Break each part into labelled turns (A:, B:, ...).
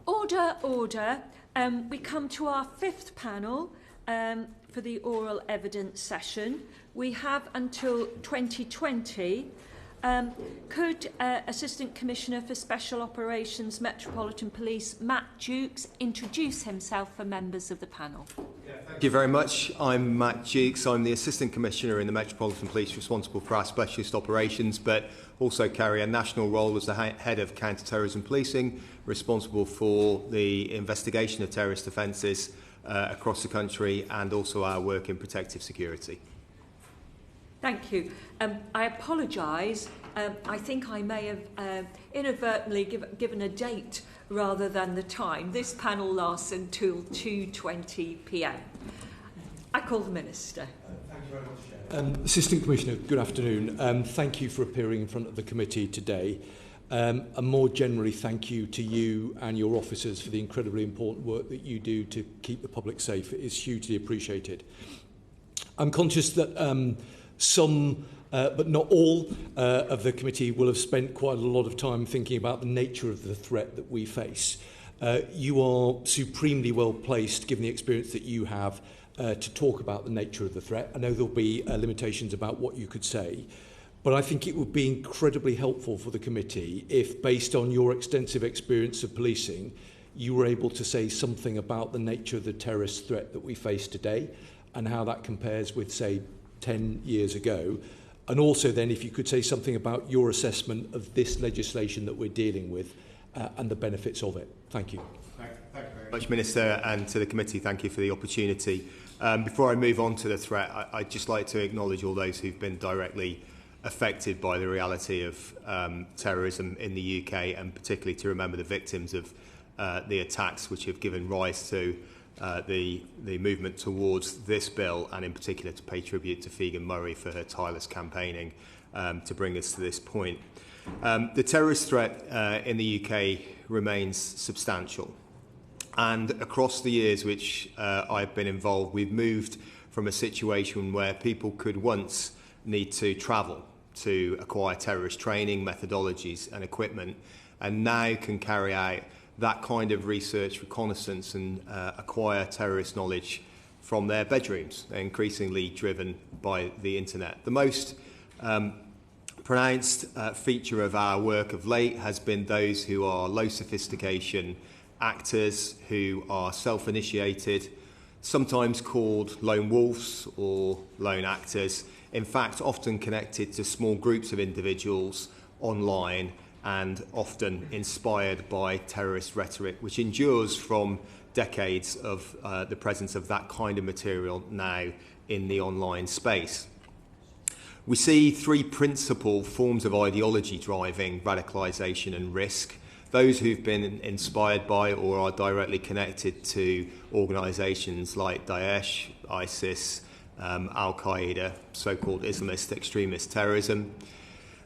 A: Order, order. We come to our fifth panel for the oral evidence session. We have until 2020. Could Assistant Commissioner for Special Operations, Metropolitan Police, Matt Jukes, introduce himself for members of the panel?
B: Thank you very much. I'm Matt Jukes. I'm the Assistant Commissioner in the Metropolitan Police responsible for our specialist operations, but also carry a national role as the Head of Counter-Terrorism Policing, responsible for the investigation of terrorist offences across the country and also our work in protective security.
A: Thank you. I apologise. I think I may have inadvertently given a date rather than the time. This panel lasts until 2:20 p.m. I call the Minister.
C: Thank you very much, Chair. Assistant Commissioner, good afternoon. Thank you for appearing in front of the committee today. And more generally, thank you to you and your officers for the incredibly important work that you do to keep the public safe. It is hugely appreciated. I'm conscious that some, but not all, of the committee will have spent quite a lot of time thinking about the nature of the threat that we face. You are supremely well placed, given the experience that you have, to talk about the nature of the threat. I know there'll be limitations about what you could say, but I think it would be incredibly helpful for the committee if, based on your extensive experience of policing, you were able to say something about the nature of the terrorist threat that we face today and how that compares with, say, 10 years ago. And also then if you could say something about your assessment of this legislation that we're dealing with and the benefits of it. Thank you.
B: Thank you very much, Minister, and to the committee, thank you for the opportunity. Before I move on to the threat, I'd just like to acknowledge all those who've been directly affected by the reality of terrorism in the UK, and particularly to remember the victims of the attacks which have given rise to the movement towards this bill, and in particular to pay tribute to Figan Murray for her tireless campaigning to bring us to this point. The terrorist threat in the UK remains substantial, and across the years which I've been involved, we've moved from a situation where people could once need to travel to acquire terrorist training, methodologies and equipment, and now can carry out that kind of research, reconnaissance and acquire terrorist knowledge from their bedrooms. They're increasingly driven by the internet. The most pronounced feature of our work of late has been those who are low sophistication actors who are self-initiated, sometimes called lone wolves or lone actors, in fact often connected to small groups of individuals online and often inspired by terrorist rhetoric, which endures from decades of the presence of that kind of material now in the online space. We see three principal forms of ideology driving radicalisation and risk. Those who've been inspired by or are directly connected to organisations like Daesh, ISIS, Al-Qaeda, so-called Islamist extremist terrorism.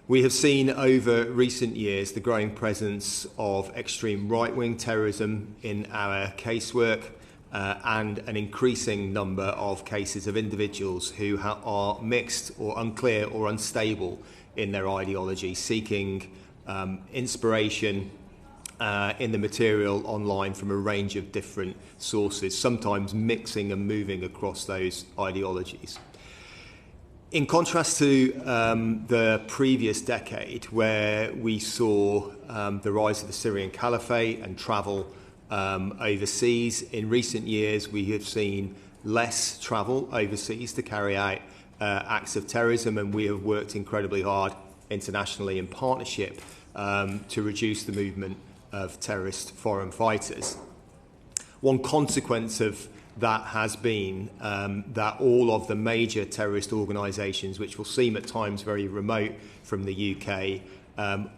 B: We have seen over recent years the growing presence of extreme right-wing terrorism in our casework and an increasing number of cases of individuals who are mixed or unclear or unstable in their ideology, seeking inspiration in the material online from a range of different sources, sometimes mixing and moving across those ideologies. In contrast to the previous decade, where we saw the rise of the Syrian Caliphate and travel overseas, in recent years we have seen less travel overseas to carry out acts of terrorism, and we have worked incredibly hard internationally in partnership to reduce the movement of terrorist foreign fighters. One consequence of that has been that all of the major terrorist organisations, which will seem at times very remote from the UK,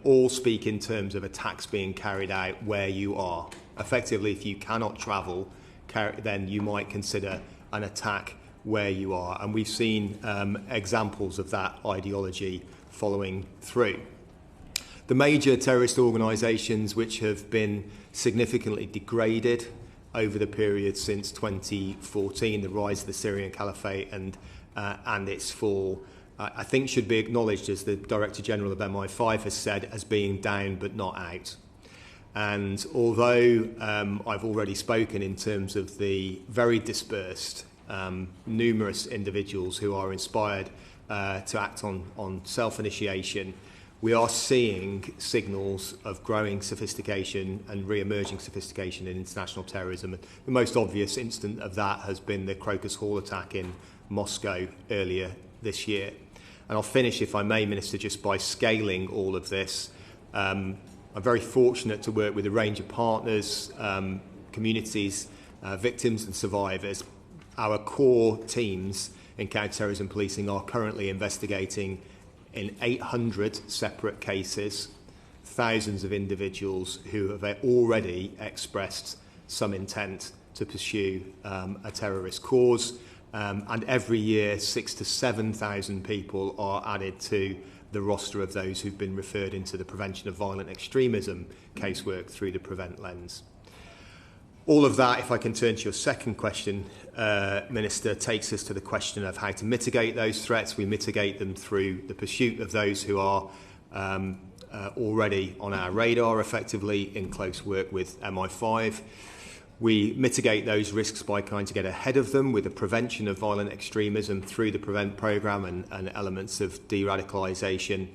B: all speak in terms of attacks being carried out where you are. Effectively, if you cannot travel, then you might consider an attack where you are. And we've seen examples of that ideology following through. The major terrorist organisations which have been significantly degraded over the period since 2014, the rise of the Syrian Caliphate and its fall, I think should be acknowledged, as the Director General of MI5 has said, as being down but not out. And although I've already spoken in terms of the very dispersed, numerous individuals who are inspired to act on self-initiation, we are seeing signals of growing sophistication and re-emerging sophistication in international terrorism. The most obvious instance of that has been the Crocus Hall attack in Moscow earlier this year. And I'll finish, if I may, Minister, just by scaling all of this. I'm very fortunate to work with a range of partners, communities, victims and survivors. Our core teams in counter-terrorism policing are currently investigating in 800 separate cases, thousands of individuals who have already expressed some intent to pursue a terrorist cause. And every year, 6,000 to 7,000 people are added to the roster of those who've been referred into the prevention of violent extremism casework through the Prevent lens. All of that, if I can turn to your second question, Minister, takes us to the question of how to mitigate those threats. We mitigate them through the pursuit of those who are already on our radar, effectively, in close work with MI5. We mitigate those risks by trying to get ahead of them with the prevention of violent extremism through the Prevent programme and elements of de-radicalisation.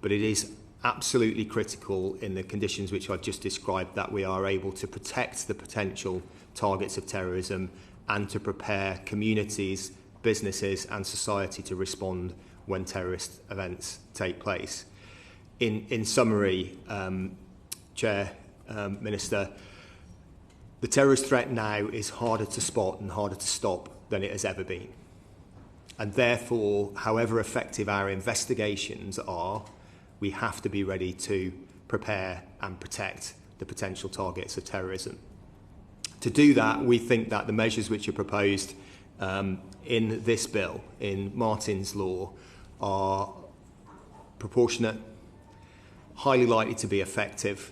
B: But it is absolutely critical in the conditions which I've just described that we are able to protect the potential targets of terrorism and to prepare communities, businesses and society to respond when terrorist events take place. In summary, Chair, Minister, the terrorist threat now is harder to spot and harder to stop than it has ever been. And therefore, however effective our investigations are, we have to be ready to prepare and protect the potential targets of terrorism. To do that, we think that the measures which are proposed in this bill, in Martin's law, are proportionate, highly likely to be effective,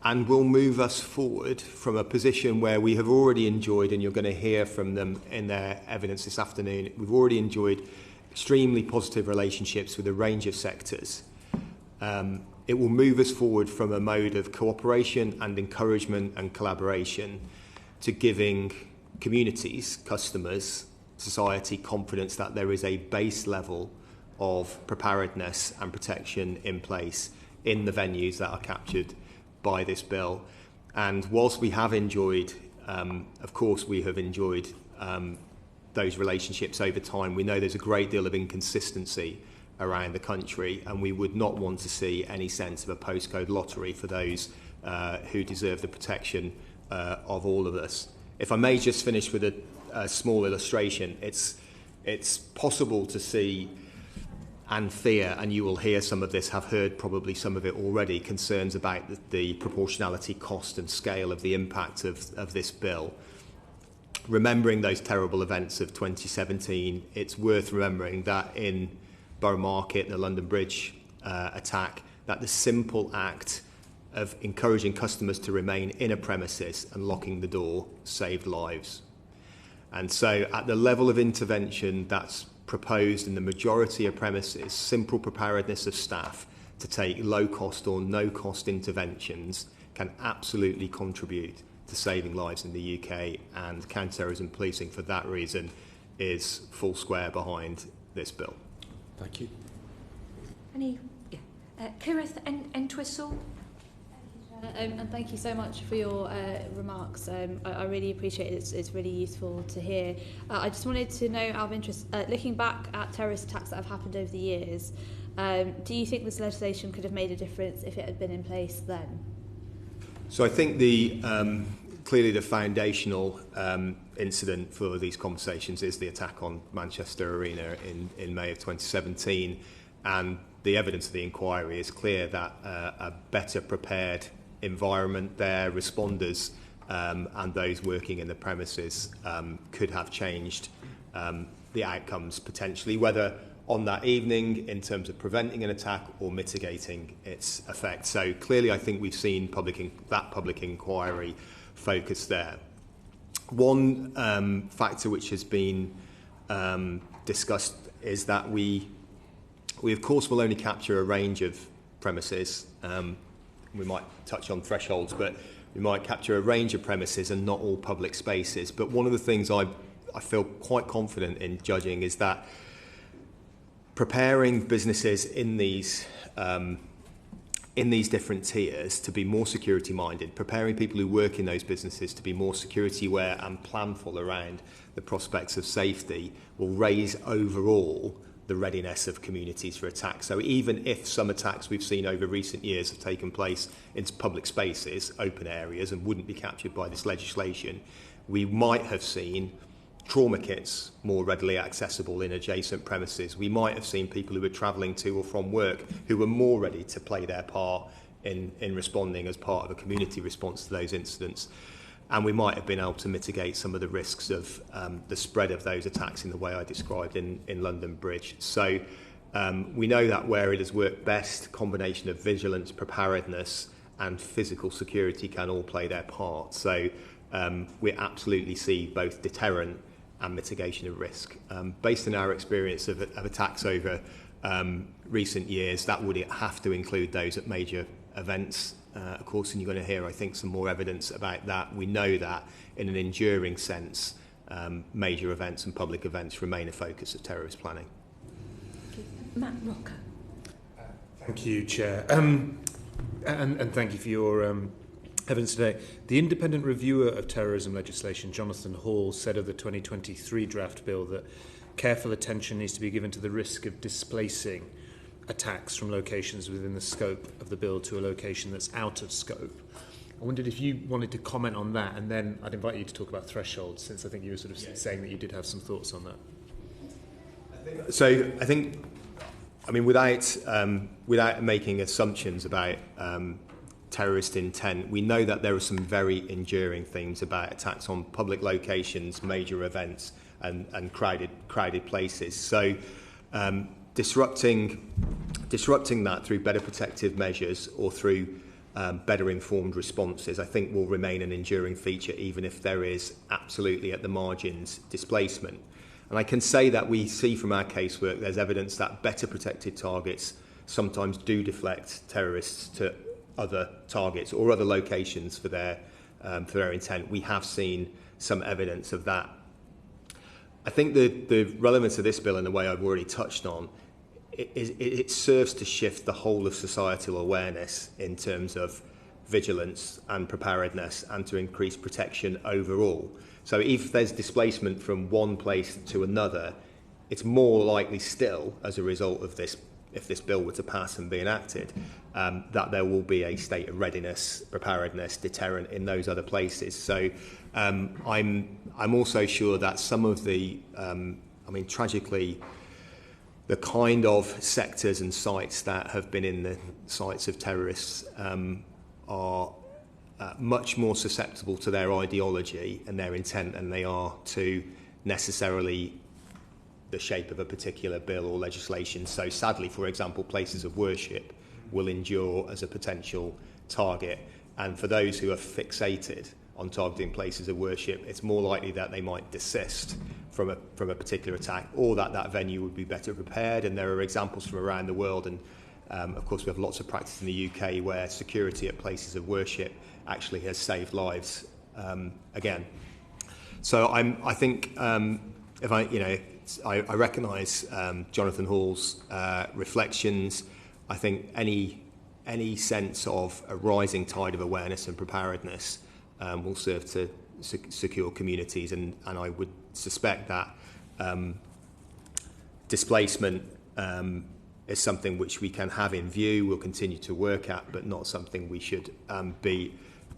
B: and will move us forward from a position where we have already enjoyed, and you're going to hear from them in their evidence this afternoon, we've already enjoyed extremely positive relationships with a range of sectors. It will move us forward from a mode of cooperation and encouragement and collaboration to giving communities, customers, society confidence that there is a base level of preparedness and protection in place in the venues that are captured by this bill. And whilst we have enjoyed, of course we have enjoyed those relationships over time, we know there's a great deal of inconsistency around the country, and we would not want to see any sense of a postcode lottery for those who deserve the protection of all of us. If I may just finish with a small illustration, it's possible to see and fear, and you will hear some of this, have heard probably some of it already, concerns about the proportionality, cost and scale of the impact of this bill. Remembering those terrible events of 2017, it's worth remembering that in Borough Market, the London Bridge attack, that the simple act of encouraging customers to remain in a premises and locking the door saved lives. And so at the level of intervention that's proposed in the majority of premises, simple preparedness of staff to take low-cost or no-cost interventions can absolutely contribute to saving lives in the UK, and counter-terrorism policing, for that reason, is full square behind this bill.
C: Thank you.
A: Kirith Entwistle.
D: And thank you so much for your remarks. I really appreciate it. It's really useful to hear. I just wanted to know, out of interest, looking back at terrorist attacks that have happened over the years, do you think this legislation could have made a difference if it had been in place then?
B: So I think clearly the foundational incident for these conversations is the attack on Manchester Arena in May of 2017, and the evidence of the inquiry is clear that a better prepared environment there, responders and those working in the premises could have changed the outcomes potentially, whether on that evening in terms of preventing an attack or mitigating its effect. So clearly I think we've seen that public inquiry focus there. One factor which has been discussed is that we of course will only capture a range of premises we might touch on thresholds, but we might capture a range of premises and not all public spaces. But one of the things I feel quite confident in judging is that preparing businesses in these different tiers to be more security minded, preparing people who work in those businesses to be more security aware and planful around the prospects of safety will raise overall the readiness of communities for attacks. So even if some attacks we've seen over recent years have taken place in public spaces, open areas, and wouldn't be captured by this legislation, we might have seen trauma kits more readily accessible in adjacent premises. We might have seen people who were travelling to or from work who were more ready to play their part in responding as part of a community response to those incidents. And we might have been able to mitigate some of the risks of the spread of those attacks in the way I described in London Bridge. So we know that where it has worked best, combination of vigilance, preparedness and physical security can all play their part. So we absolutely see both deterrent and mitigation of risk. Based on our experience of attacks over recent years, that would have to include those at major events, of course, and you're going to hear, I think, some more evidence about that. We know that in an enduring sense, major events and public events remain a focus of terrorist planning.
A: Matt Rocker.
E: Thank you, Chair. And thank you for your evidence today. The independent reviewer of terrorism legislation, Jonathan Hall, said of the 2023 draft bill that careful attention needs to be given to the risk of displacing attacks from locations within the scope of the bill to a location that's out of scope. I wondered if you wanted to comment on that, and then I'd invite you to talk about thresholds, since I think you were sort of saying that you did have some thoughts on that.
B: So I think, I mean, without making assumptions about terrorist intent, we know that there are some very enduring things about attacks on public locations, major events, and crowded places. So disrupting that through better protective measures or through better informed responses, I think will remain an enduring feature, even if there is absolutely at the margins displacement. And I can say that we see from our casework there's evidence that better protected targets sometimes do deflect terrorists to other targets or other locations for their intent. We have seen some evidence of that. I think the relevance of this bill, in the way I've already touched on, it serves to shift the whole of societal awareness in terms of vigilance and preparedness and to increase protection overall. So if there's displacement from one place to another, it's more likely still, as a result of this, if this bill were to pass and be enacted, that there will be a state of readiness, preparedness, deterrent in those other places. So I'm also sure that some of the, tragically, the kind of sectors and sites that have been in the sites of terrorists are much more susceptible to their ideology and their intent than they are to necessarily the shape of a particular bill or legislation. So sadly, for example, places of worship will endure as a potential target. And for those who are fixated on targeting places of worship, it's more likely that they might desist from a particular attack, or that venue would be better prepared. And there are examples from around the world, and of course we have lots of practice in the UK where security at places of worship actually has saved lives again. So I think if I recognise Jonathan Hall's reflections. I think any sense of a rising tide of awareness and preparedness will serve to secure communities, and I would suspect that displacement is something which we can have in view, we'll continue to work at, but not something we should be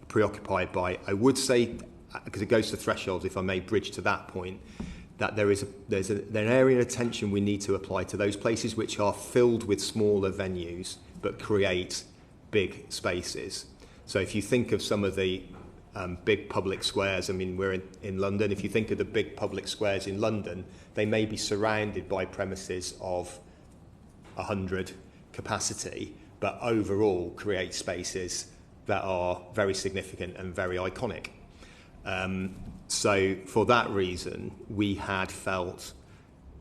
B: preoccupied by. I would say, because it goes to thresholds, if I may bridge to that point, that there's an area of attention we need to apply to those places which are filled with smaller venues but create big spaces. So if you think of some of the big public squares, I mean, we're in London, if you think of the big public squares in London, they may be surrounded by premises of 100 capacity, but overall create spaces that are very significant and very iconic. So for that reason, we had felt,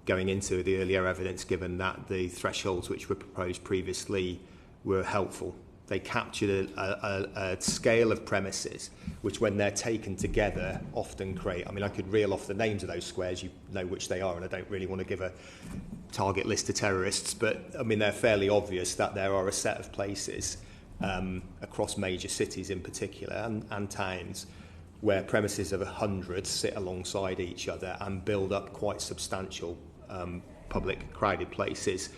B: going into the earlier evidence, given that the thresholds which were proposed previously were helpful they captured a scale of premises which, when they're taken together, often create, I mean, I could reel off the names of those squares, you know which they are, and I don't really want to give a target list to terrorists, but I mean, they're fairly obvious that there are a set of places across major cities in particular, and towns, where premises of 100 sit alongside each other and build up quite substantial public crowded places.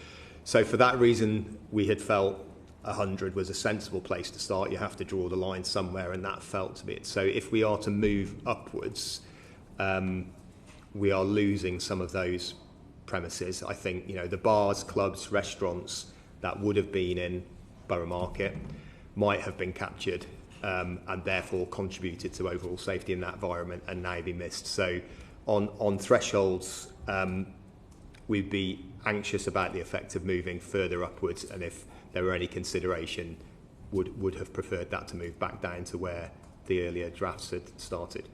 B: So for that reason, we had felt 100 was a sensible place to start. You have to draw the line somewhere, and that felt to be it. So if we are to move upwards, we are losing some of those premises. I think, you know, the bars, clubs, restaurants that would have been in Borough Market might have been captured and therefore contributed to overall safety in that environment and now be missed. So on thresholds, we'd be anxious about the effect of moving further upwards, and if there were any consideration, would have preferred that to move back down to where the earlier drafts had started.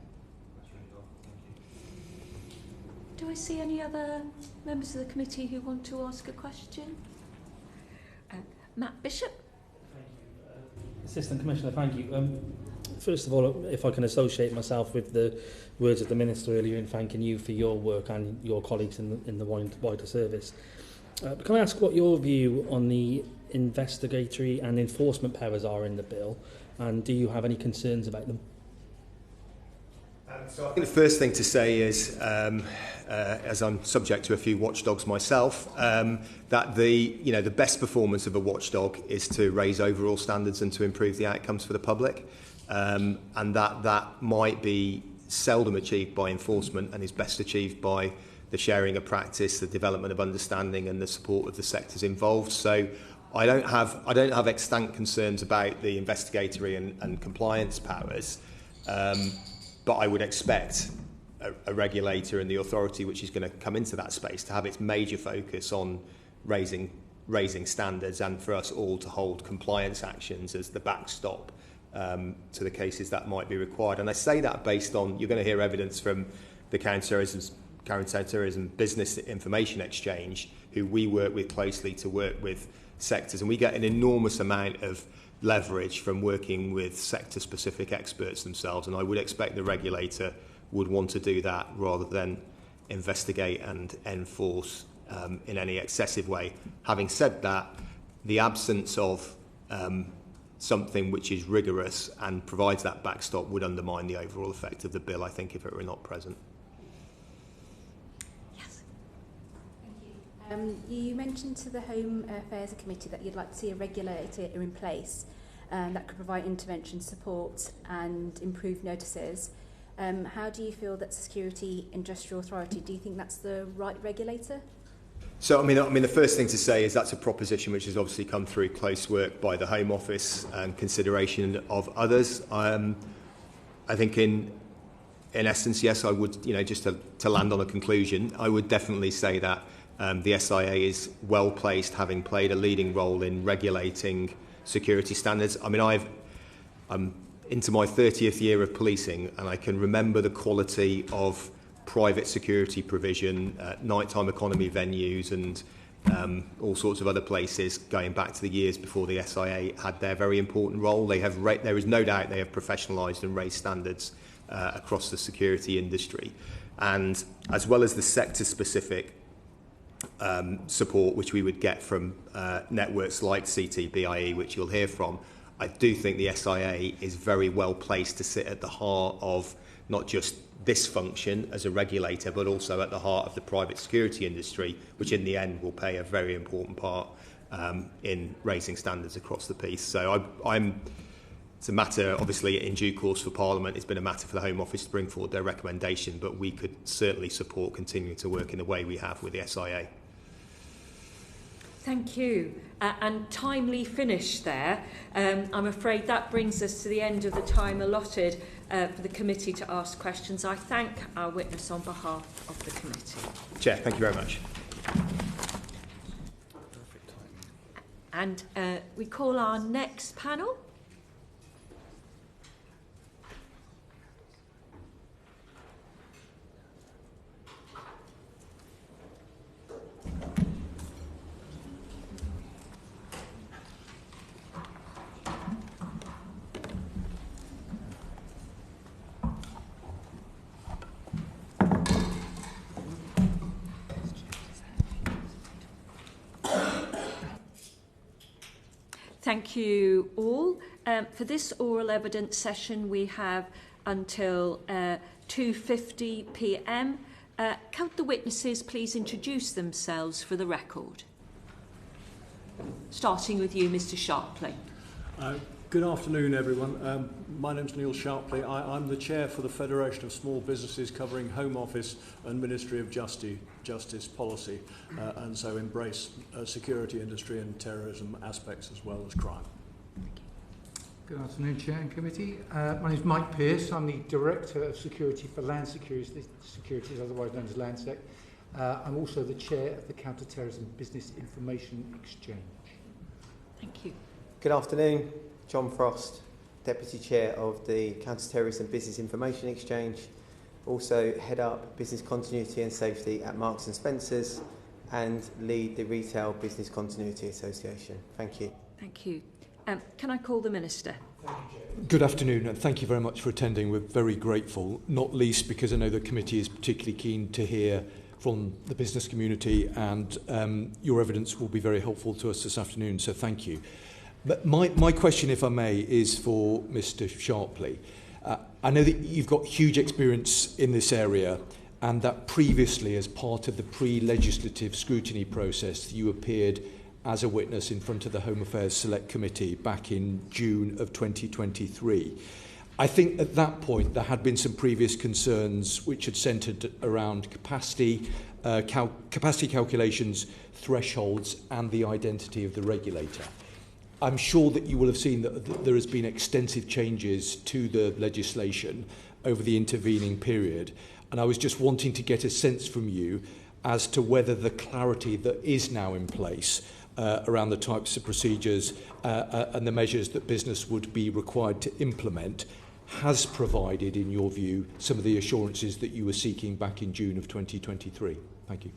A: Do I see any other members of the committee who want to ask a question? Matt Bishop.
F: Thank you. Assistant Commissioner, thank you. First of all, if I can associate myself with the words of the Minister earlier in thanking you for your work and your colleagues in the wider service. Can I ask what your view on the investigatory and enforcement powers are in the bill, and do you have any concerns about them?
B: So I think the first thing to say is, as I'm subject to a few watchdogs myself, that the best performance of a watchdog is to raise overall standards and to improve the outcomes for the public, and that might be seldom achieved by enforcement and is best achieved by the sharing of practice, the development of understanding, and the support of the sectors involved. So I don't have extant concerns about the investigatory and compliance powers. But I would expect a regulator and the authority which is going to come into that space to have its major focus on raising standards, and for us all to hold compliance actions as the backstop to the cases that might be required. And I say that based on, you're going to hear evidence from the Counter-Terrorism Business Information Exchange, who we work with closely to work with sectors, and we get an enormous amount of leverage from working with sector-specific experts themselves, and I would expect the regulator would want to do that rather than investigate and enforce in any excessive way. Having said that, the absence of something which is rigorous and provides that backstop would undermine the overall effect of the bill, I think, if it were not present.
A: Yes.
G: Thank you. You mentioned to the Home Affairs Committee that you'd like to see a regulator in place that could provide intervention support and improve notices. How do you feel that Security Industrial Authority, do you think that's the right regulator?
B: So, I mean, the first thing to say is that's a proposition which has obviously come through close work by the Home Office and consideration of others. I think in essence, yes, I would, just to land on a conclusion, I would definitely say that the SIA is well placed, having played a leading role in regulating security standards. I mean, I'm into my 30th year of policing, and I can remember the quality of private security provision, nighttime economy venues, and all sorts of other places going back to the years before the SIA had their very important role. There is no doubt they have professionalised and raised standards across the security industry, and as well as the sector-specific support which we would get from networks like CTBIE, which you'll hear from, I do think the SIA is very well placed to sit at the heart of not just this function as a regulator, but also at the heart of the private security industry, which in the end will play a very important part in raising standards across the piece. So it's a matter, obviously, in due course for Parliament. It's been a matter for the Home Office to bring forward their recommendation, but we could certainly support continuing to work in the way we have with the SIA.
A: Thank you. And timely finish there. I'm afraid that brings us to the end of the time allotted for the committee to ask questions. I thank our witness on behalf of the committee.
B: Chair, thank you very much.
A: And we call our next panel. thank you all. For this oral evidence session, we have until 2:50 p.m. Could the witnesses please introduce themselves for the record? Starting with you, Mr. Sharpley.
H: Good afternoon, everyone. My name's Neil Sharpley. I'm the chair for the Federation of Small Businesses, covering Home Office and Ministry of Justice policy, and so embrace security industry and terrorism aspects as well as crime.
I: Good afternoon, Chair and Committee. My name is Mike Pearce. I'm the Director of Security for Land Securities, otherwise known as Landsec. I'm also the Chair of the Counter-Terrorism Business Information Exchange.
A: Thank you.
J: Good afternoon, John Frost, Deputy Chair of the Counter-Terrorism Business Information Exchange. Also head up Business Continuity and Safety at Marks & Spencer's and lead the Retail Business Continuity Association. Thank you.
A: Thank you. Can I call the Minister?
C: Good afternoon, and thank you very much for attending. We're very grateful, not least because I know the committee is particularly keen to hear from the business community, and your evidence will be very helpful to us this afternoon, so thank you. But my question, if I may, is for Mr. Sharpley. I know that you've got huge experience in this area, and that previously, as part of the pre-legislative scrutiny process, you appeared as a witness in front of the Home Affairs Select Committee back in June of 2023. I think at that point there had been some previous concerns which had centred around capacity calculations, thresholds and the identity of the regulator. I'm sure that you will have seen that there has been extensive changes to the legislation over the intervening period, and I was just wanting to get a sense from you as to whether the clarity that is now in place around the types of procedures and the measures that business would be required to implement has provided, in your view, some of the assurances that you were seeking back in June of 2023. Thank you.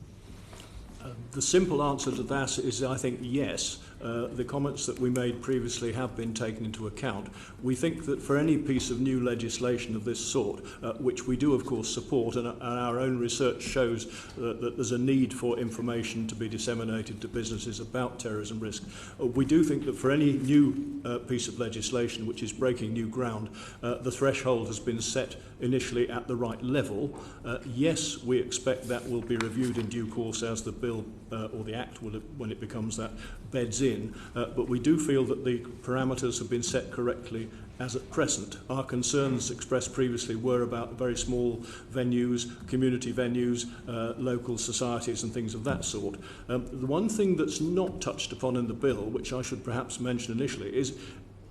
H: The simple answer to that is, I think, yes. The comments that we made previously have been taken into account. We think that for any piece of new legislation of this sort, which we do of course support, and our own research shows that there's a need for information to be disseminated to businesses about terrorism risk, we do think that for any new piece of legislation which is breaking new ground, the threshold has been set initially at the right level. Yes, we expect that will be reviewed in due course as the bill or the Act, will, when it becomes that, beds in. But we do feel that the parameters have been set correctly as at present. Our concerns expressed previously were about very small venues, community venues, local societies and things of that sort. The one thing that's not touched upon in the bill, which I should perhaps mention initially, is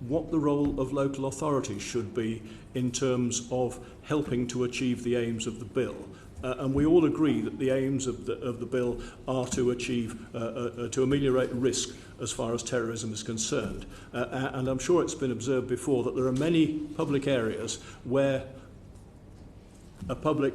H: what the role of local authorities should be in terms of helping to achieve the aims of the bill. And we all agree that the aims of the bill are to achieve, to ameliorate risk as far as terrorism is concerned. And I'm sure it's been observed before that there are many public areas where a public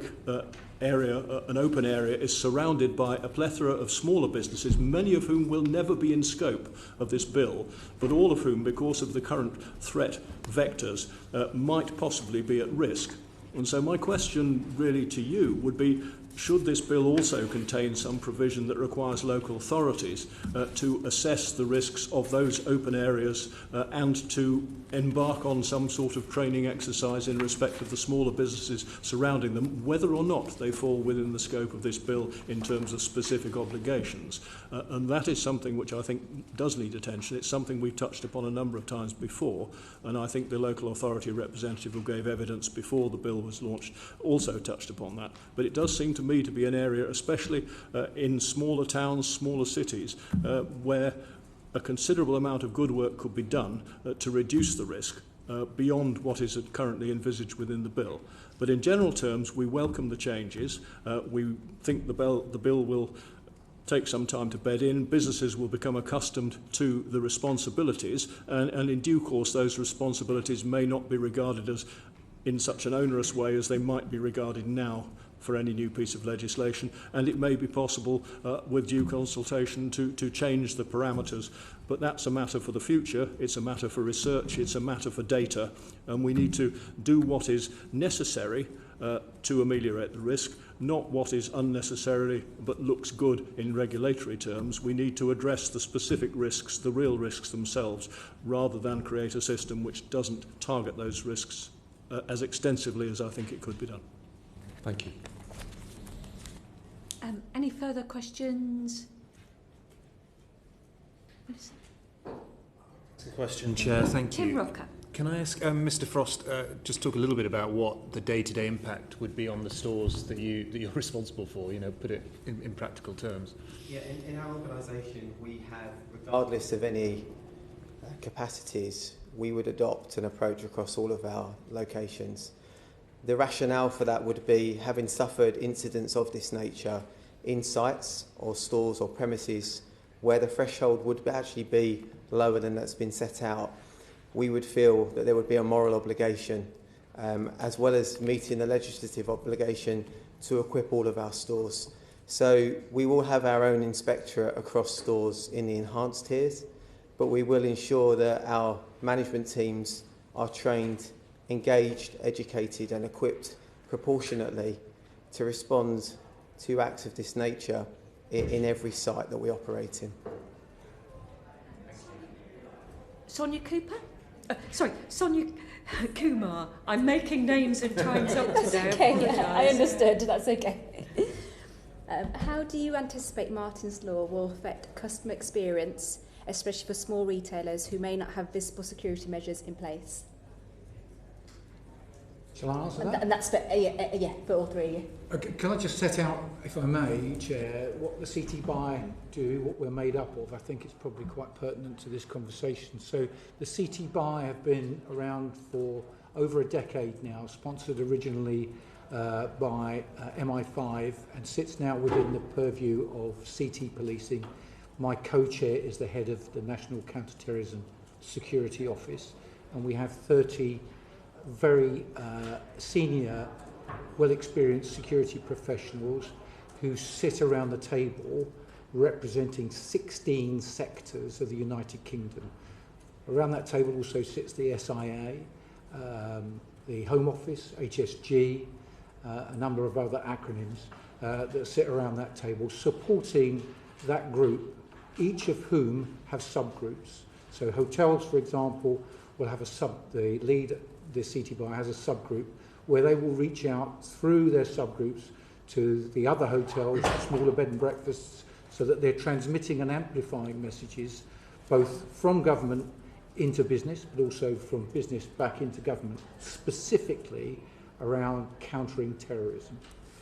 H: area, an open area, is surrounded by a plethora of smaller businesses, many of whom will never be in scope of this bill, but all of whom, because of the current threat vectors, might possibly be at risk. And so my question really to you would be, should this bill also contain some provision that requires local authorities to assess the risks of those open areas and to embark on some sort of training exercise in respect of the smaller businesses surrounding them, whether or not they fall within the scope of this bill in terms of specific obligations? And that is something which I think does need attention. It's something we've touched upon a number of times before, and I think the local authority representative who gave evidence before the bill was launched also touched upon that. But it does seem to me to be an area, especially in smaller towns, smaller cities, where a considerable amount of good work could be done to reduce the risk beyond what is currently envisaged within the bill. But in general terms, we welcome the changes. We think the bill will take some time to bed in. Businesses will become accustomed to the responsibilities, and in due course those responsibilities may not be regarded as in such an onerous way as they might be regarded now for any new piece of legislation, and it may be possible with due consultation to change the parameters. But that's a matter for the future, it's a matter for research, it's a matter for data, and we need to do what is necessary to ameliorate the risk, not what is unnecessary but looks good in regulatory terms. We need to address the specific risks, the real risks themselves, rather than create a system which doesn't target those risks as extensively as I think it could be done.
C: Thank you.
A: Any further questions?
E: That's a question, Chair. Thank you.
A: Tim Rocker.
E: Can I ask Mr. Frost just talk a little bit about what the day-to-day impact would be on the stores that you're responsible for? You know, put it in practical terms.
J: Yeah, in our organisation, we have, regardless of any capacities, we would adopt an approach across all of our locations. The rationale for that would be, having suffered incidents of this nature in sites or stores or premises where the threshold would actually be lower than that's been set out, we would feel that there would be a moral obligation, as well as meeting the legislative obligation, to equip all of our stores. So we will have our own inspectorate across stores in the enhanced tiers, but we will ensure that our management teams are trained, engaged, educated and equipped proportionately to respond to acts of this nature in every site that we operate in.
A: Sonia Cooper? Sonia Kumar. I'm making names and times up today.
G: Okay, yeah, I understood. That's okay. How do you anticipate Martin's Law will affect customer experience, especially for small retailers who may not have visible security measures in place?
I: Shall I answer that?
G: And that's for, for all three of you.
I: Okay, can I just set out, if I may, Chair, what the CTBIE do, what we're made up of? I think it's probably quite pertinent to this conversation. So the CTBIE have been around for over a decade now, sponsored originally by MI5 and sits now within the purview of CT policing. My co-chair is the head of the National Counter-Terrorism Security Office, and we have 30 very senior, well-experienced security professionals who sit around the table representing 16 sectors of the United Kingdom. Around that table also sits the SIA, the Home Office, HSG, a number of other acronyms that sit around that table supporting that group, each of whom have subgroups. So hotels, for example, will have the CTBIE has a subgroup where they will reach out through their subgroups to the other hotels, smaller bed and breakfasts, so that they're transmitting and amplifying messages both from government into business, but also from business back into government, specifically around countering terrorism.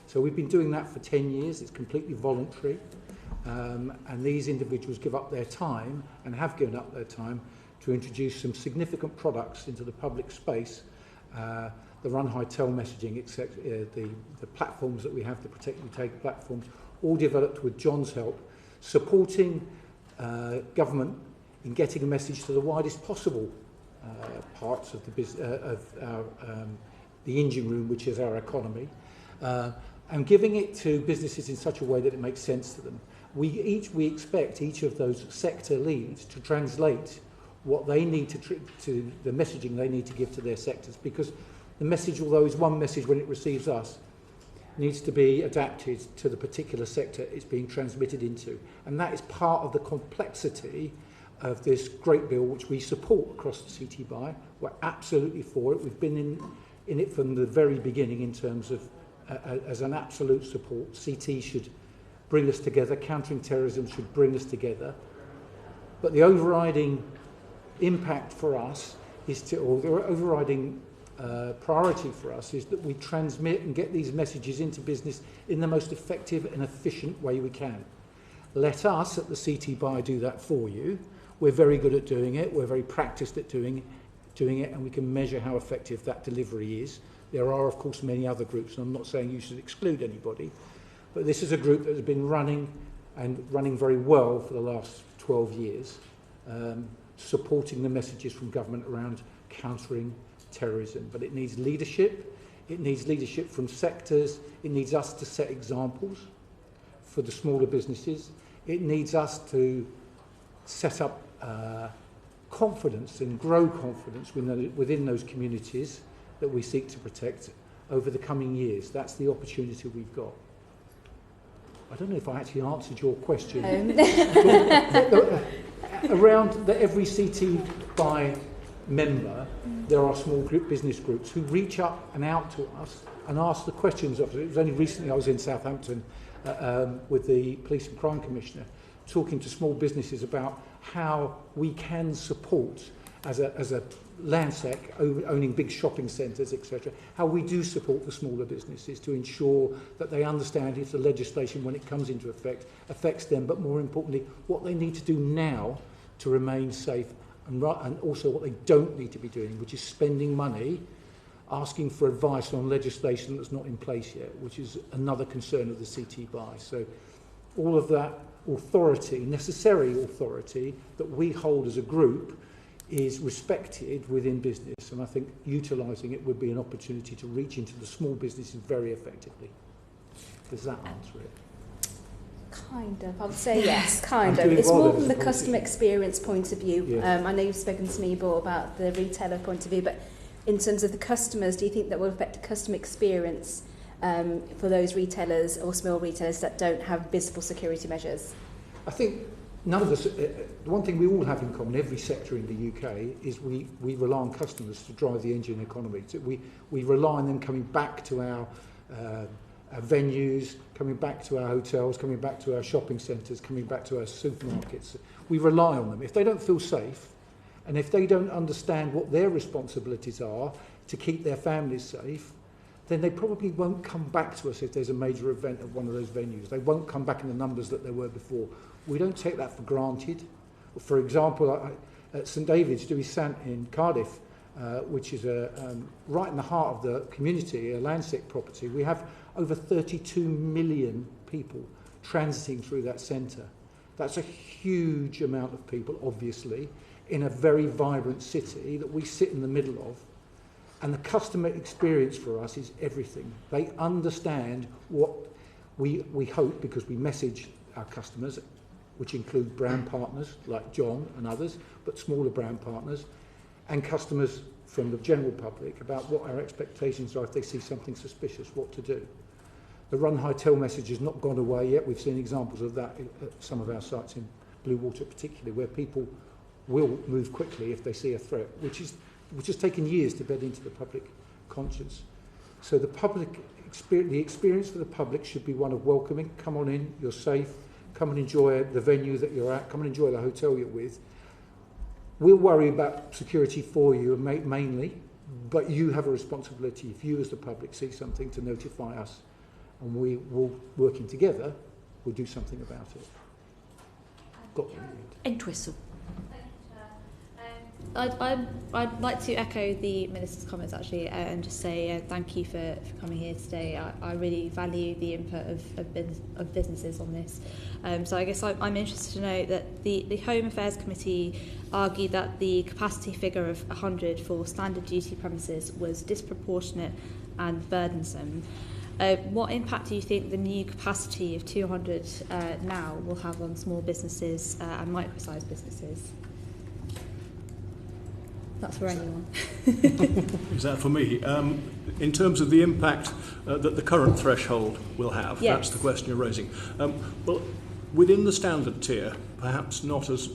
I: So we've been doing that for 10 years. It's completely voluntary. And these individuals give up their time and have given up their time to introduce some significant products into the public space, the run, hide, tell messaging, the platforms that we have, the Protect and Take platforms, all developed with John's help, supporting government in getting a message to the widest possible parts of the engine room, which is our economy, and giving it to businesses in such a way that it makes sense to them. We expect each of those sector leads to translate what they need to the messaging they need to give to their sectors, because the message, although is one message when it receives us, needs to be adapted to the particular sector it's being transmitted into. And that is part of the complexity of this great bill, which we support across the CTBIE. We're absolutely for it. We've been in it from the very beginning in terms of as an absolute support. CT should bring us together. Countering terrorism should bring us together. But the overriding impact for us or the overriding priority for us is that we transmit and get these messages into business in the most effective and efficient way we can. Let us at the CTBIE do that for you. We're very good at doing it. We're very practiced at doing it, and we can measure how effective that delivery is. There are, of course, many other groups, and I'm not saying you should exclude anybody, but this is a group that has been running very well for the last 12 years. Supporting the messages from government around countering terrorism. But it needs leadership. It needs leadership from sectors. It needs us to set examples for the smaller businesses. It needs us to set up confidence and grow confidence within those communities that we seek to protect over the coming years. That's the opportunity we've got. I don't know if I actually answered your question. Around every CTBIE member, there are small business groups who reach up and out to us and ask the questions of us. It was only recently I was in Southampton with the Police and Crime Commissioner, talking to small businesses about how we can support as a Landsec owning big shopping centres, etc., how we do support the smaller businesses to ensure that they understand if the legislation, when it comes into effect, affects them, but more importantly, what they need to do now to remain safe, and also what they don't need to be doing, which is spending money asking for advice on legislation that's not in place yet, which is another concern of the CTBIE. So all of that authority, necessary authority, that we hold as a group is respected within business, and I think utilising it would be an opportunity to reach into the small businesses very effectively. Does that answer it?
G: Kind of. I would say yes, kind of. It's more from the customer experience point of view. Yes. I know you've spoken to me more about the retailer point of view, but in terms of the customers, do you think that will affect the customer experience for those retailers or small retailers that don't have visible security measures?
I: I think none of us, the one thing we all have in common, every sector in the UK, is we rely on customers to drive the engine economy. So we rely on them coming back to our venues, coming back to our hotels, coming back to our shopping centres, coming back to our supermarkets. We rely on them. If they don't feel safe, and if they don't understand what their responsibilities are to keep their families safe, then they probably won't come back to us if there's a major event at one of those venues. They won't come back in the numbers that there were before. We don't take that for granted. For example, at St David's Dewi Sant in Cardiff, which is right in the heart of the community, a Landsec property, we have over 32 million people transiting through that centre. That's a huge amount of people, obviously, in a very vibrant city that we sit in the middle of. And the customer experience for us is everything. They understand what we hope, because we message our customers, which include brand partners like John and others, but smaller brand partners, and customers from the general public about what our expectations are if they see something suspicious, what to do. The run high tell message has not gone away yet. We've seen examples of that at some of our sites in Blue Water particularly, where people will move quickly if they see a threat, which has taken years to bed into the public conscience. So the experience for the public should be one of welcoming. Come on in, you're safe. Come and enjoy the venue that you're at. Come and enjoy the hotel you're with. We'll worry about security for you mainly, but you have a responsibility, if you as the public see something, to notify us, and we will, working together, we'll do something about it.
A: Entwistle.
D: I'd like to echo the Minister's comments actually, and just say thank you for coming here today. I really value the input of businesses on this. So I guess I'm interested to know that the Home Affairs Committee argued that the capacity figure of 100 for standard duty premises was disproportionate and burdensome. What impact do you think the new capacity of 200 now will have on small businesses and micro-sized businesses? That's for anyone.
H: Is that for me? In terms of the impact that the current threshold will have, yes. That's the question you're raising. Well, within the standard tier, perhaps not as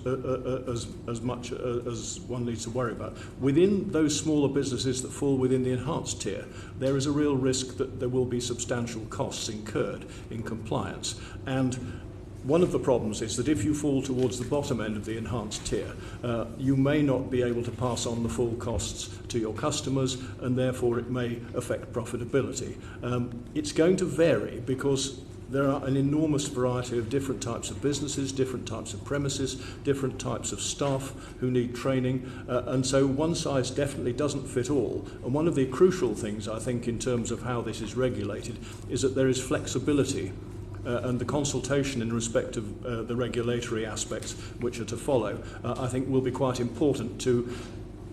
H: much as one needs to worry about. Within those smaller businesses that fall within the enhanced tier, there is a real risk that there will be substantial costs incurred in compliance. And one of the problems is that if you fall towards the bottom end of the enhanced tier, you may not be able to pass on the full costs to your customers, and therefore it may affect profitability. It's going to vary because there are an enormous variety of different types of businesses, different types of premises, different types of staff who need training, and so one size definitely doesn't fit all. And one of the crucial things, I think, in terms of how this is regulated is that there is flexibility and the consultation in respect of the regulatory aspects which are to follow, I think will be quite important to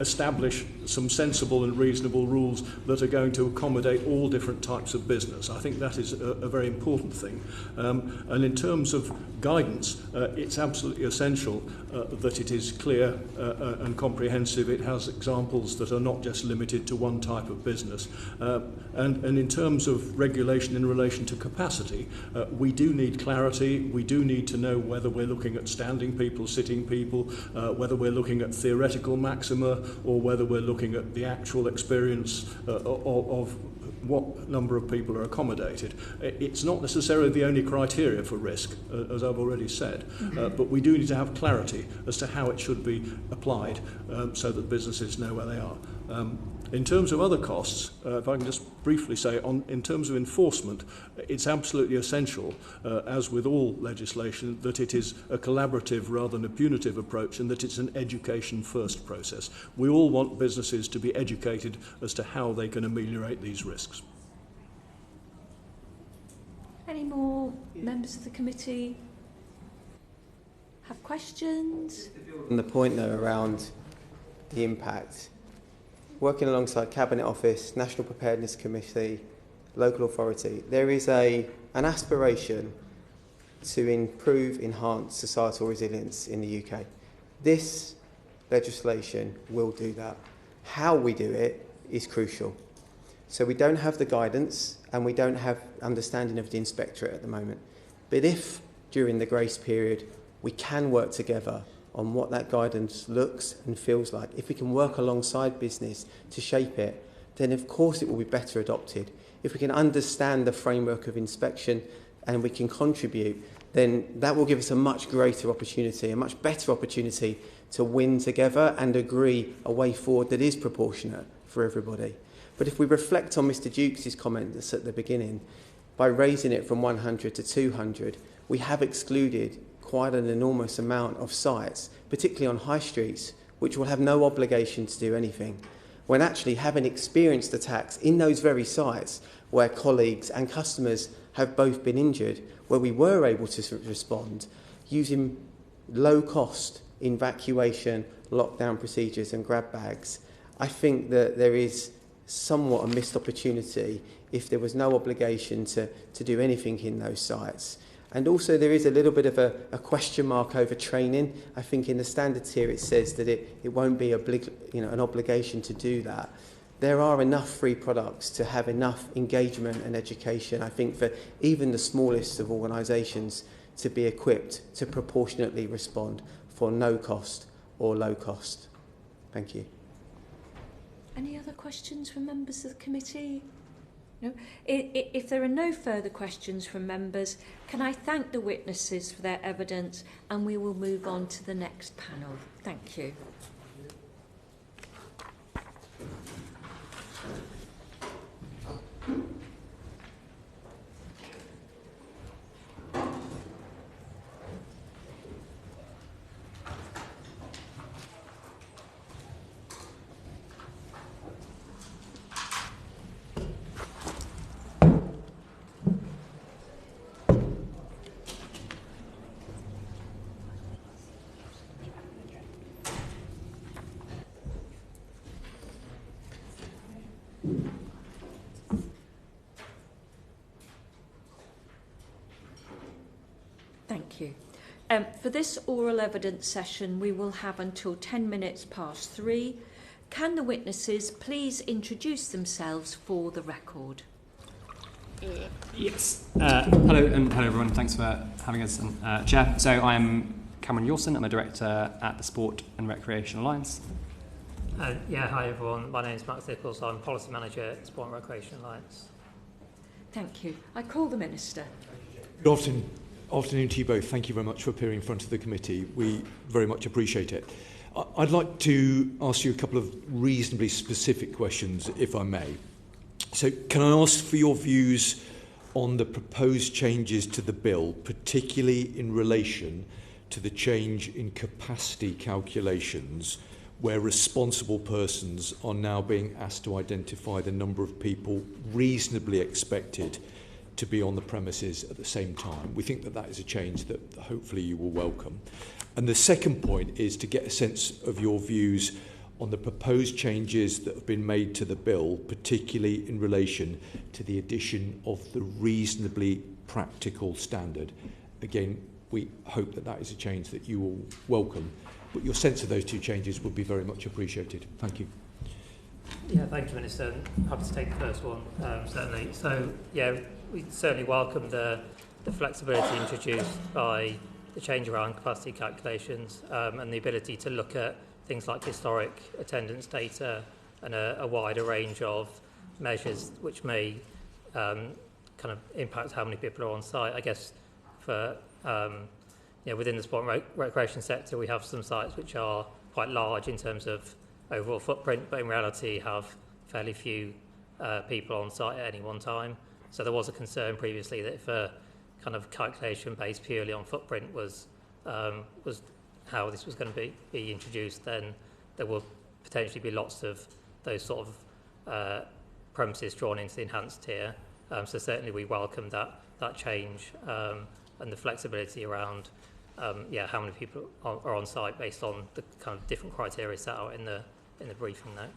H: establish some sensible and reasonable rules that are going to accommodate all different types of business. I think that is a very important thing. And in terms of guidance, it's absolutely essential that it is clear and comprehensive. It has examples that are not just limited to one type of business. And in terms of regulation in relation to capacity, we do need clarity. We do need to know whether we're looking at standing people, sitting people, whether we're looking at theoretical maxima, or whether we're looking at the actual experience of what number of people are accommodated. It's not necessarily the only criteria for risk, as I've already said, but we do need to have clarity as to how it should be applied so that businesses know where they are. In terms of other costs, if I can just briefly say, in terms of enforcement, it's absolutely essential, as with all legislation, that it is a collaborative rather than a punitive approach, and that it's an education-first process. We all want businesses to be educated as to how they can ameliorate these risks.
A: Any more members of the committee have questions?
J: On the point, though, around the impact, working alongside Cabinet Office, National Preparedness Committee, local authority, there is an aspiration to improve, enhance societal resilience in the UK. This legislation will do that. How we do it is crucial. So we don't have the guidance and we don't have understanding of the inspectorate at the moment. But if, during the grace period, we can work together on what that guidance looks and feels like, if we can work alongside business to shape it, then of course it will be better adopted. If we can understand the framework of inspection and we can contribute, then that will give us a much greater opportunity, a much better opportunity to win together and agree a way forward that is proportionate for everybody. But if we reflect on Mr. Jukes' comments at the beginning, by raising it from 100 to 200, we have excluded quite an enormous amount of sites, particularly on high streets, which will have no obligation to do anything, when actually having experienced attacks in those very sites where colleagues and customers have both been injured, where we were able to respond using low-cost evacuation, lockdown procedures and grab bags. I think that there is somewhat a missed opportunity if there was no obligation to do anything in those sites. And also there is a little bit of a question mark over training. I think in the standards here it says that it won't be an obligation to do that. There are enough free products to have enough engagement and education, I think, for even the smallest of organisations to be equipped to proportionately respond for no cost or low cost. Thank you.
A: Any other questions from members of the committee? No? If there are no further questions from members, can I thank the witnesses for their evidence, and we will move on to the next panel. Thank you. Thank you. For this oral evidence session, we will have until 10 minutes past 3. Can the witnesses please introduce themselves for the record?
K: Yes. Hello everyone. Thanks for having us, Chair. So I'm Cameron Yorston. I'm a director at the Sport and Recreation Alliance.
L: Hi everyone. My name is Nicholls. I'm policy manager at Sport and Recreation Alliance.
A: Thank you. I call the Minister.
C: Good afternoon to you both. Thank you very much for appearing in front of the committee. We very much appreciate it. I'd like to ask you a couple of reasonably specific questions, if I may. So can I ask for your views on the proposed changes to the bill, particularly in relation to the change in capacity calculations, where responsible persons are now being asked to identify the number of people reasonably expected to be on the premises at the same time? We think that that is a change that hopefully you will welcome. And the second point is to get a sense of your views on the proposed changes that have been made to the bill, particularly in relation to the addition of the reasonably practical standard. Again, we hope that that is a change that you will welcome, but your sense of those two changes would be very much appreciated. Thank you.
L: Yeah, thank you, Minister. Happy to take the first one, certainly. So, yeah, we certainly welcome the flexibility introduced by the change around capacity calculations and the ability to look at things like historic attendance data and a wider range of measures which may kind of impact how many people are on site. I guess for within the sport and recreation sector, we have some sites which are quite large in terms of overall footprint, but in reality have fairly few people on site at any one time. So there was a concern previously that if a kind of calculation based purely on footprint was how this was going to be introduced, then there will potentially be lots of those sort of premises drawn into the enhanced tier. So certainly we welcome that change and the flexibility around how many people are on site based on the kind of different criteria set out in the briefing note.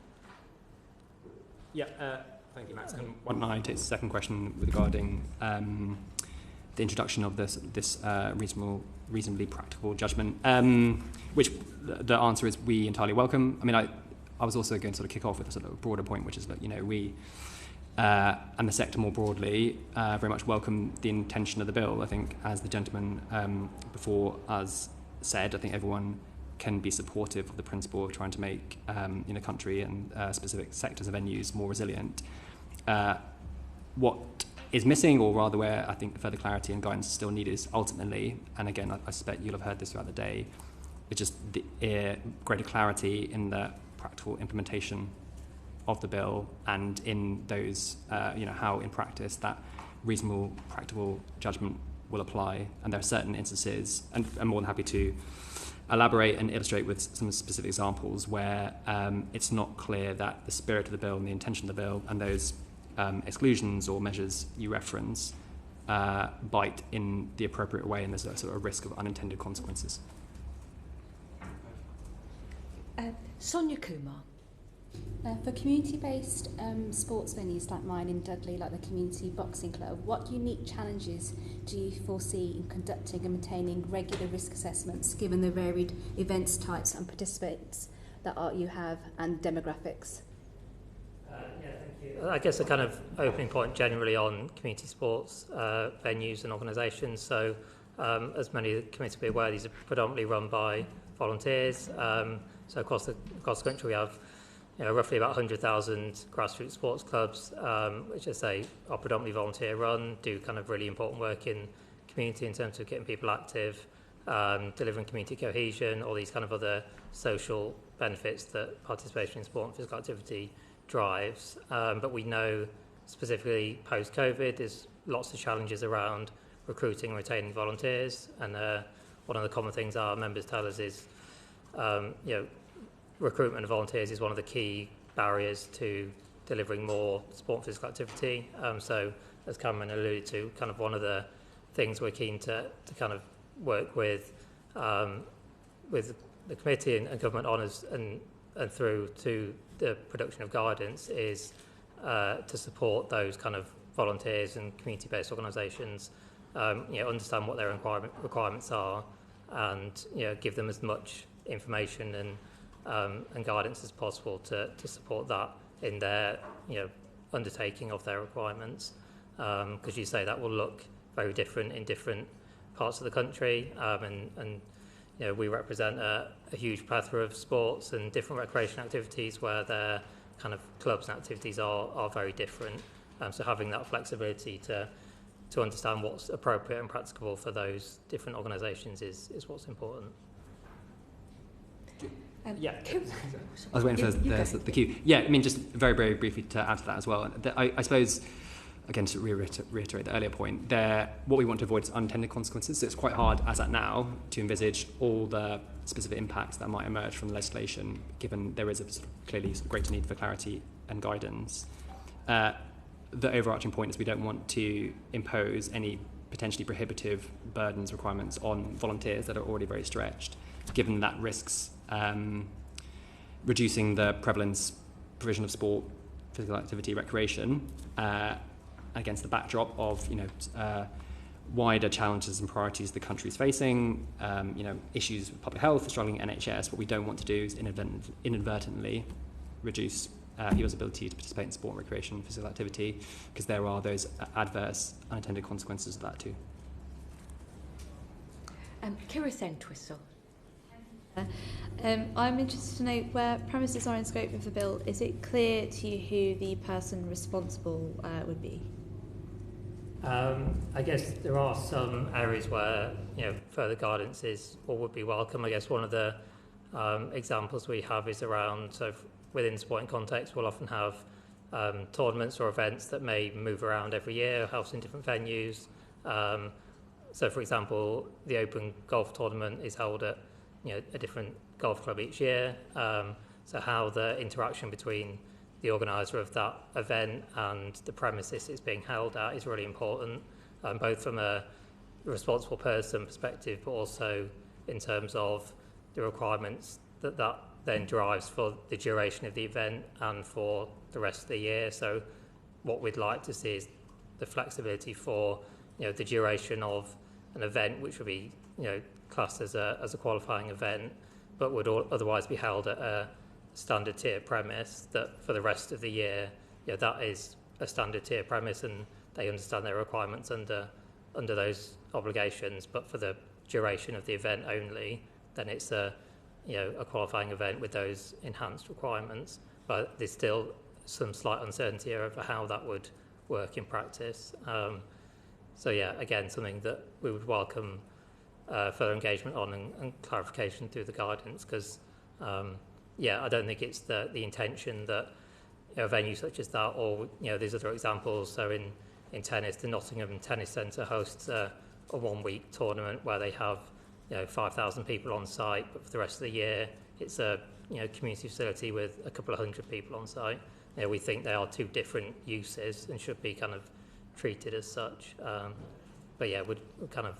K: Yeah, thank you, Max. Why don't I take the second question regarding the introduction of this reasonably practical judgment, which the answer is we entirely welcome. I mean, I was also going to sort of kick off with a sort of broader point, which is that, you know, we and the sector more broadly very much welcome the intention of the bill. I think, as the gentleman before us said, I think everyone can be supportive of the principle of trying to make the country and specific sectors of venues more resilient. What is missing, or rather where I think further clarity and guidance is still needed, is ultimately, and again I suspect you'll have heard this throughout the day, it's just the greater clarity in the practical implementation of the bill and in those, how in practice that reasonable practical judgment will apply. And there are certain instances, and I'm more than happy to elaborate and illustrate with some specific examples where it's not clear that the spirit of the bill and the intention of the bill and those exclusions or measures you reference bite in the appropriate way, and there's a sort of risk of unintended consequences.
A: Sonia Kumar.
G: For community-based sports venues like mine in Dudley, like the Community Boxing Club, what unique challenges do you foresee in conducting and maintaining regular risk assessments given the varied events types and participants that you have and demographics?
L: I guess a kind of opening point generally on community sports venues and organisations. So as many of the committee will be aware, these are predominantly run by volunteers. So across the country we have roughly about 100,000 grassroots sports clubs, which I say are predominantly volunteer run, do kind of really important work in community in terms of getting people active, delivering community cohesion, all these kind of other social benefits that participation in sport and physical activity drives. But we know specifically post-COVID there's lots of challenges around recruiting and retaining volunteers, and one of the common things our members tell us is recruitment of volunteers is one of the key barriers to delivering more sport and physical activity. So as Cameron alluded to, kind of one of the things we're keen to kind of work with the committee and government on us and through to the production of guidance is to support those kind of volunteers and community-based organisations, understand what their requirements are, and give them as much information and guidance as possible to support that in their undertaking of their requirements, because you say that will look very different in different parts of the country, and we represent a huge plethora of sports and different recreation activities where their kind of clubs and activities are very different. So having that flexibility to understand what's appropriate and practicable for those different organisations is what's important.
K: I was waiting for the cue. Yeah, I mean, just very, very briefly to add to that as well. I suppose, again, to reiterate the earlier point, what we want to avoid is unintended consequences. So it's quite hard, as at now, to envisage all the specific impacts that might emerge from the legislation, given there is a sort of clearly greater need for clarity and guidance. The overarching point is we don't want to impose any potentially prohibitive burdens, requirements on volunteers that are already very stretched, given that risks reducing the prevalence, provision of sport, physical activity, recreation, against the backdrop of, wider challenges and priorities the country is facing, issues with public health, struggling NHS. What we don't want to do is inadvertently reduce people's ability to participate in sport and recreation and physical activity, because there are those adverse unintended consequences of that too.
A: Kira Entwistle.
D: I'm interested to know where premises are in scope of the bill. Is it clear to you who the person responsible would be?
L: I guess there are some areas where further guidance is or would be welcome. I guess one of the examples we have is around, so within sporting context we'll often have tournaments or events that may move around every year, housed in different venues. So for example, the Open Golf Tournament is held at a different golf club each year. So how the interaction between the organiser of that event and the premises it's being held at is really important, both from a responsible person perspective, but also in terms of the requirements that then drives for the duration of the event and for the rest of the year. So what we'd like to see is the flexibility for the duration of an event, which would be classed as a qualifying event, but would otherwise be held at a standard tier premise, that for the rest of the year, that is a standard tier premise and they understand their requirements under those obligations. But for the duration of the event only, then it's a qualifying event with those enhanced requirements. But there's still some slight uncertainty over how that would work in practice. So yeah, again, something that we would welcome further engagement on and clarification through the guidance, because I don't think it's the intention that a venue such as that, or there's other examples. So in tennis, the Nottingham Tennis Centre hosts a 1 week tournament where they have 5,000 people on site, but for the rest of the year it's a community facility with a couple of hundred people on site. We think they are two different uses and should be kind of treated as such. But yeah, we'd kind of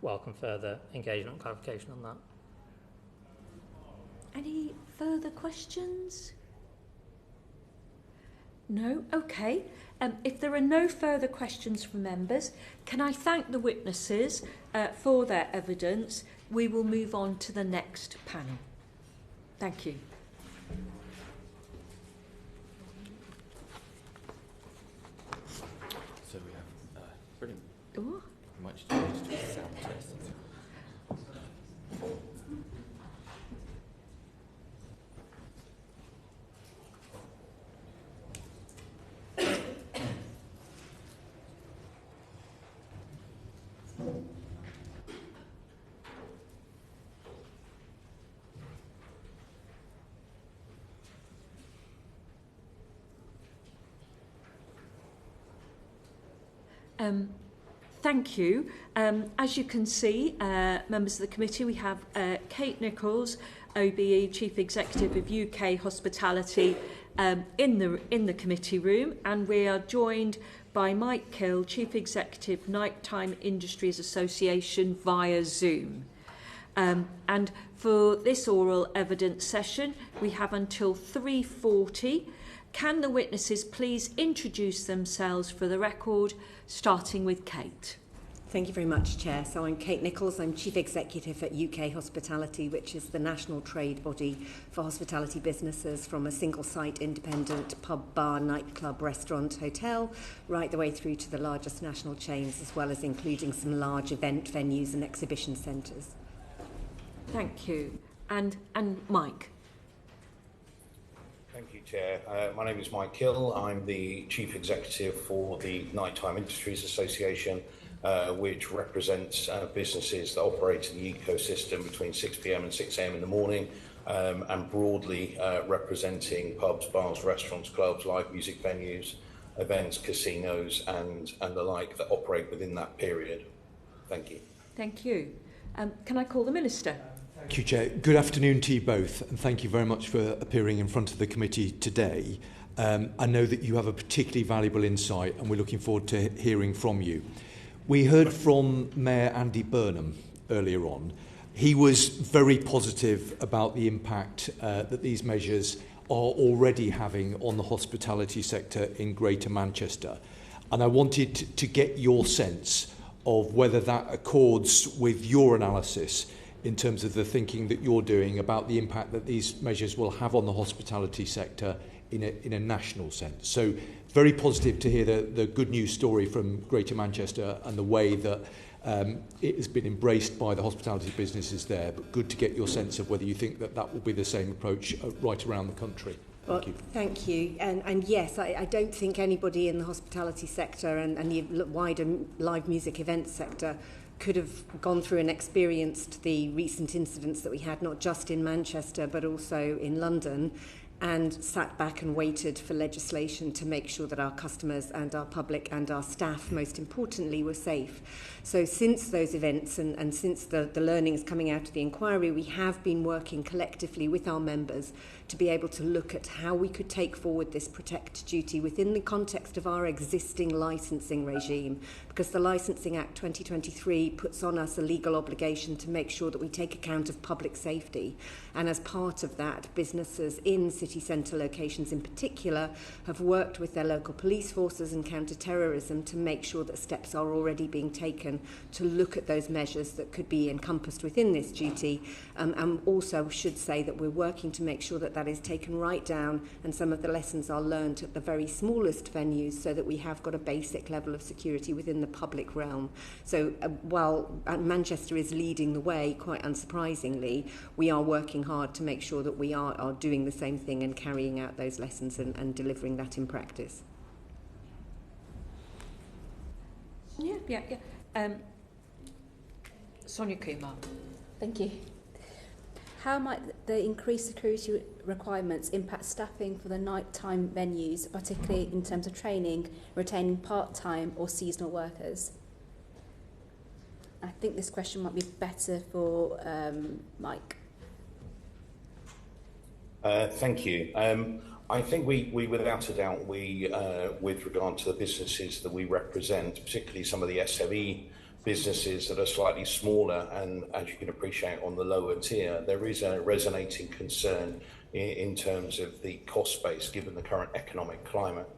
L: welcome further engagement and clarification on that.
A: Any further questions? No? Okay. If there are no further questions from members, can I thank the witnesses for their evidence? We will move on to the next panel. Thank you.
M: So we have brilliant.
A: Ooh.
M: We might just do a sound test.
A: Thank you. As you can see, members of the committee, we have Kate Nicholls, OBE, Chief Executive of UK Hospitality, in the committee room, and we are joined by Mike Kill, Chief Executive, Nighttime Industries Association, via Zoom. And for this oral evidence session, we have until 3:40. Can the witnesses please introduce themselves for the record, starting with Kate?
N: Thank you very much, Chair. So I'm Kate Nicholls. I'm Chief Executive at UK Hospitality, which is the national trade body for hospitality businesses from a single-site independent pub, bar, nightclub, restaurant, hotel, right the way through to the largest national chains, as well as including some large event venues and exhibition centres.
A: Thank you. And Mike.
O: Thank you, Chair. My name is Mike Kill. I'm the Chief Executive for the Nighttime Industries Association, which represents businesses that operate in the ecosystem between 6 p.m. and 6 a.m. in the morning, and broadly representing pubs, bars, restaurants, clubs, live music venues, events, casinos, and the like that operate within that period. Thank you.
A: Thank you. Can I call the Minister?
C: Thank you, Chair. Good afternoon to you both, and thank you very much for appearing in front of the committee today. I know that you have a particularly valuable insight, and we're looking forward to hearing from you. We heard from Mayor Andy Burnham earlier on. he was very positive about the impact that these measures are already having on the hospitality sector in Greater Manchester. And I wanted to get your sense of whether that accords with your analysis in terms of the thinking that you're doing about the impact that these measures will have on the hospitality sector in a national sense. So very positive to hear the good news story from Greater Manchester and the way that it has been embraced by the hospitality businesses there, but good to get your sense of whether you think that that will be the same approach right around the country. Thank you.
N: Thank you. And yes, I don't think anybody in the hospitality sector and the wider live music events sector could have gone through and experienced the recent incidents that we had, not just in Manchester, but also in London, and sat back and waited for legislation to make sure that our customers and our public and our staff, most importantly, were safe. So since those events and since the learnings coming out of the inquiry, we have been working collectively with our members to be able to look at how we could take forward this protect duty within the context of our existing licensing regime, because the Licensing Act 2023 puts on us a legal obligation to make sure that we take account of public safety. And as part of that, businesses in city centre locations in particular have worked with their local police forces and counter-terrorism to make sure that steps are already being taken to look at those measures that could be encompassed within this duty. And also should say that we're working to make sure that that is taken right down and some of the lessons are learned at the very smallest venues so that we have got a basic level of security within the public realm. So while Manchester is leading the way, quite unsurprisingly, we are working hard to make sure that we are doing the same thing and carrying out those lessons and delivering that in practice.
A: Yeah. Sonia Kumar.
G: Thank you. How might the increased security requirements impact staffing for the nighttime venues, particularly in terms of training, retaining part-time or seasonal workers? I think this question might be better for Mike.
O: Thank you. I think we without a doubt, with regard to the businesses that we represent, particularly some of the SME businesses that are slightly smaller and, as you can appreciate, on the lower tier, there is a resonating concern in terms of the cost base given the current economic climate.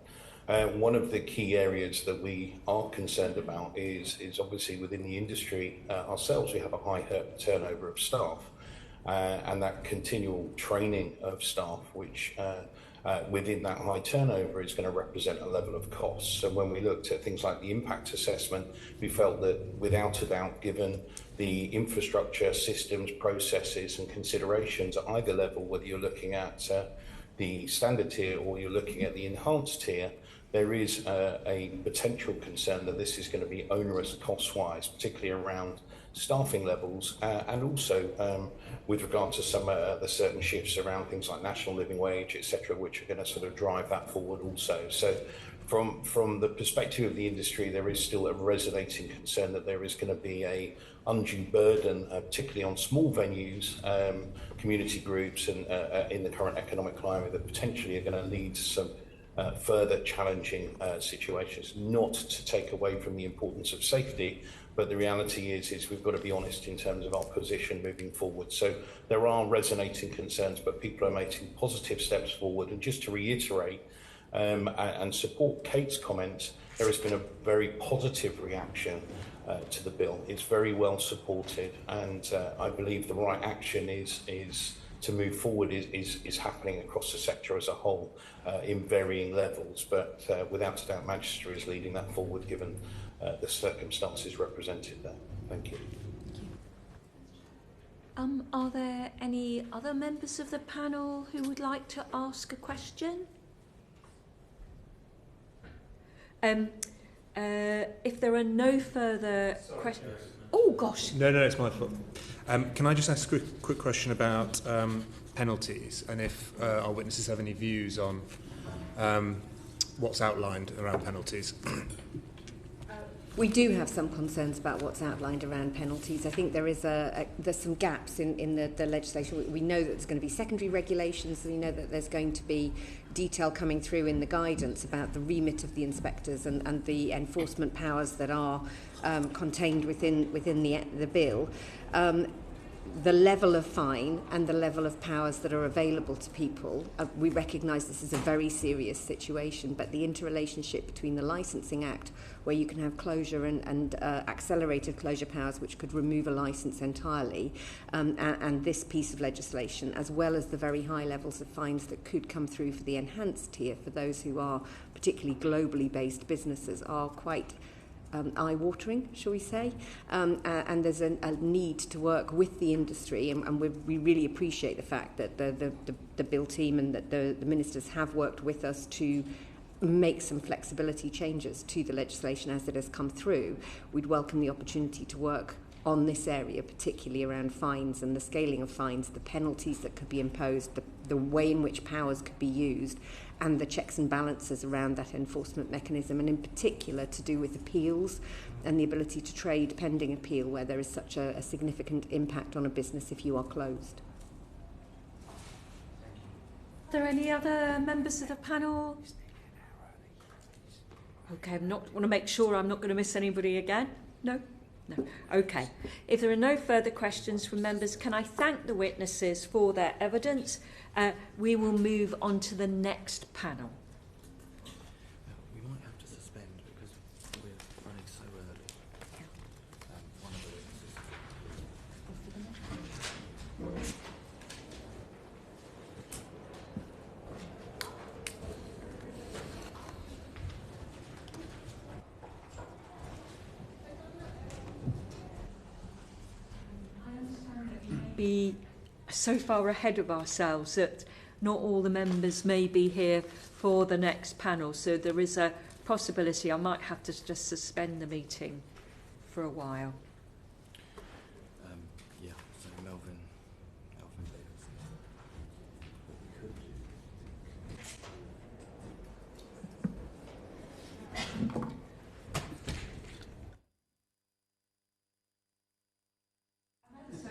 O: One of the key areas that we are concerned about is obviously within the industry ourselves, we have a high turnover of staff and that continual training of staff, which within that high turnover is going to represent a level of cost. So when we looked at things like the impact assessment, we felt that without a doubt, given the infrastructure, systems, processes and considerations at either level, whether you're looking at the standard tier or you're looking at the enhanced tier, there is a potential concern that this is going to be onerous cost-wise, particularly around staffing levels and also with regard to some the certain shifts around things like national living wage, etc., which are going to sort of drive that forward also. So from the perspective of the industry, there is still a resonating concern that there is going to be a undue burden, particularly on small venues, community groups, and in the current economic climate that potentially are going to lead to some further challenging situations, not to take away from the importance of safety, but the reality is we've got to be honest in terms of our position moving forward. So there are resonating concerns, but people are making positive steps forward. And just to reiterate and support Kate's comments, there has been a very positive reaction to the bill. It's very well supported, and I believe the right action is to move forward is happening across the sector as a whole in varying levels, but without a doubt Manchester is leading that forward given the circumstances represented there. Thank you.
A: Are there any other members of the panel who would like to ask a question? If there are no further questions... Oh, gosh.
E: No, it's my fault. Can I just ask a quick question about penalties and if our witnesses have any views on what's outlined around penalties?
N: We do have some concerns about what's outlined around penalties. I think there is there's some gaps in the legislation. We know that there's going to be secondary regulations. We know that there's going to be detail coming through in the guidance about the remit of the inspectors and the enforcement powers that are contained within the bill. the level of fine and the level of powers that are available to people. We recognise this is a very serious situation, but the interrelationship between the Licensing Act, where you can have closure and accelerated closure powers, which could remove a licence entirely, and this piece of legislation, as well as the very high levels of fines that could come through for the enhanced tier for those who are particularly globally based businesses, are quite eye-watering, shall we say, and there's a need to work with the industry, and we really appreciate the fact that the bill team and that the ministers have worked with us to make some flexibility changes to the legislation as it has come through. We'd welcome the opportunity to work on this area, particularly around fines and the scaling of fines, the penalties that could be imposed, the way in which powers could be used, and the checks and balances around that enforcement mechanism, and in particular to do with appeals and the ability to trade pending appeal where there is such a significant impact on a business if you are closed.
A: Are there any other members of the panel? Okay, I want to make sure I'm not going to miss anybody again. No? No. Okay. If there are no further questions from members, can I thank the witnesses for their evidence? We will move on to the next panel.
M: We might have to suspend because we're running so early. One of the witnesses.
A: Be so far ahead of ourselves that not all the members may be here for the next panel, so there is a possibility I might have to just suspend the meeting for a while.
M: Yeah, so Melvin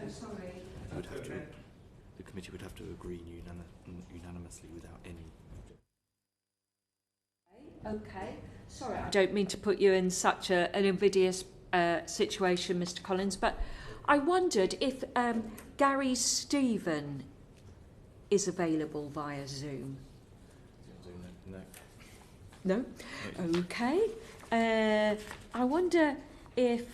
A: Sorry.
M: The committee would have to agree unanimously without any.
A: Okay. Sorry, I don't mean to put you in such an invidious situation, Mr. Collins, but I wondered if Gary Stephen is available via Zoom. No? Okay. I wonder if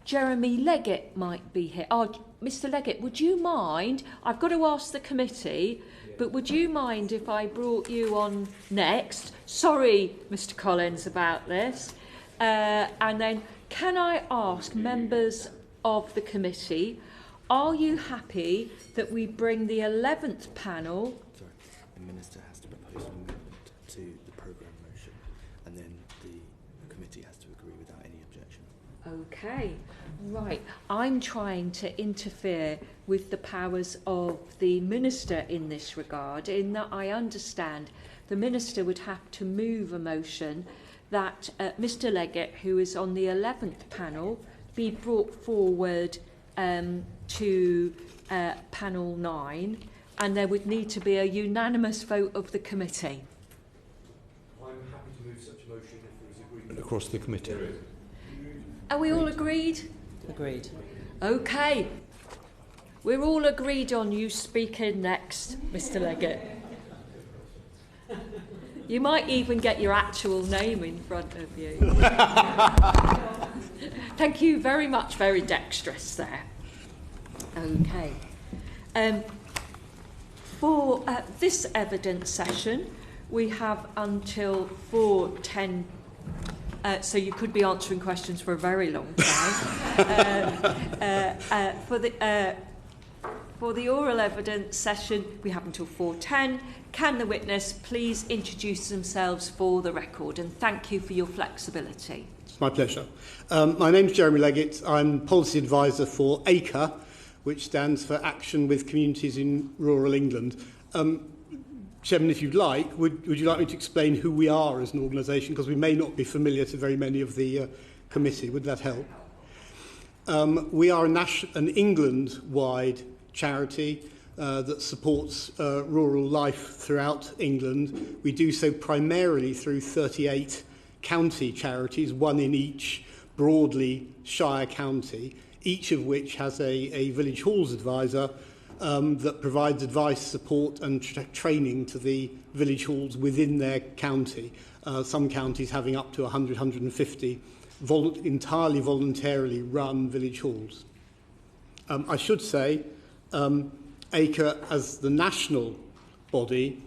A: Jeremy Leggett might be here. Oh, Mr. Leggett, would you mind? I've got to ask the committee, but would you mind if I brought you on next? Sorry, Mr. Collins, about this. And then, can I ask members of the committee, are you happy that we bring the 11th panel?
M: Sorry, the Minister has to propose an amendment to the programme motion, and then the committee has to agree without any objection.
A: Okay, right. I'm trying to interfere with the powers of the Minister in this regard, in that I understand the Minister would have to move a motion that Mr. Leggett, who is on the 11th panel, be brought forward to panel 9, and there would need to be a unanimous vote of the committee.
C: I'm happy to move such a motion if there is agreement across the committee.
A: Are we all agreed?
P: Agreed.
A: Okay. We're all agreed on you speaking next, Mr. Leggett. You might even get your actual name in front of you. Thank you very much, very dexterous there. Okay. For this evidence session, we have until 4:10. So you could be answering questions for a very long time. For the oral evidence session, we have until 4:10. Can the witness please introduce themselves for the record? And thank you for your flexibility.
Q: It's my pleasure. My name's Jeremy Leggett. I'm Policy Advisor for ACRE, which stands for Action with Communities in Rural England. Chairman, if you'd like, would you like me to explain who we are as an organisation? Because we may not be familiar to very many of the committee. Would that help? We are an England-wide charity that supports rural life throughout England. We do so primarily through 38 county charities, one in each broadly shire county. each of which has a village halls advisor that provides advice, support and training to the village halls within their county. Some counties having up to 100, 150 entirely voluntarily run village halls. I should say ACRE, as the national body,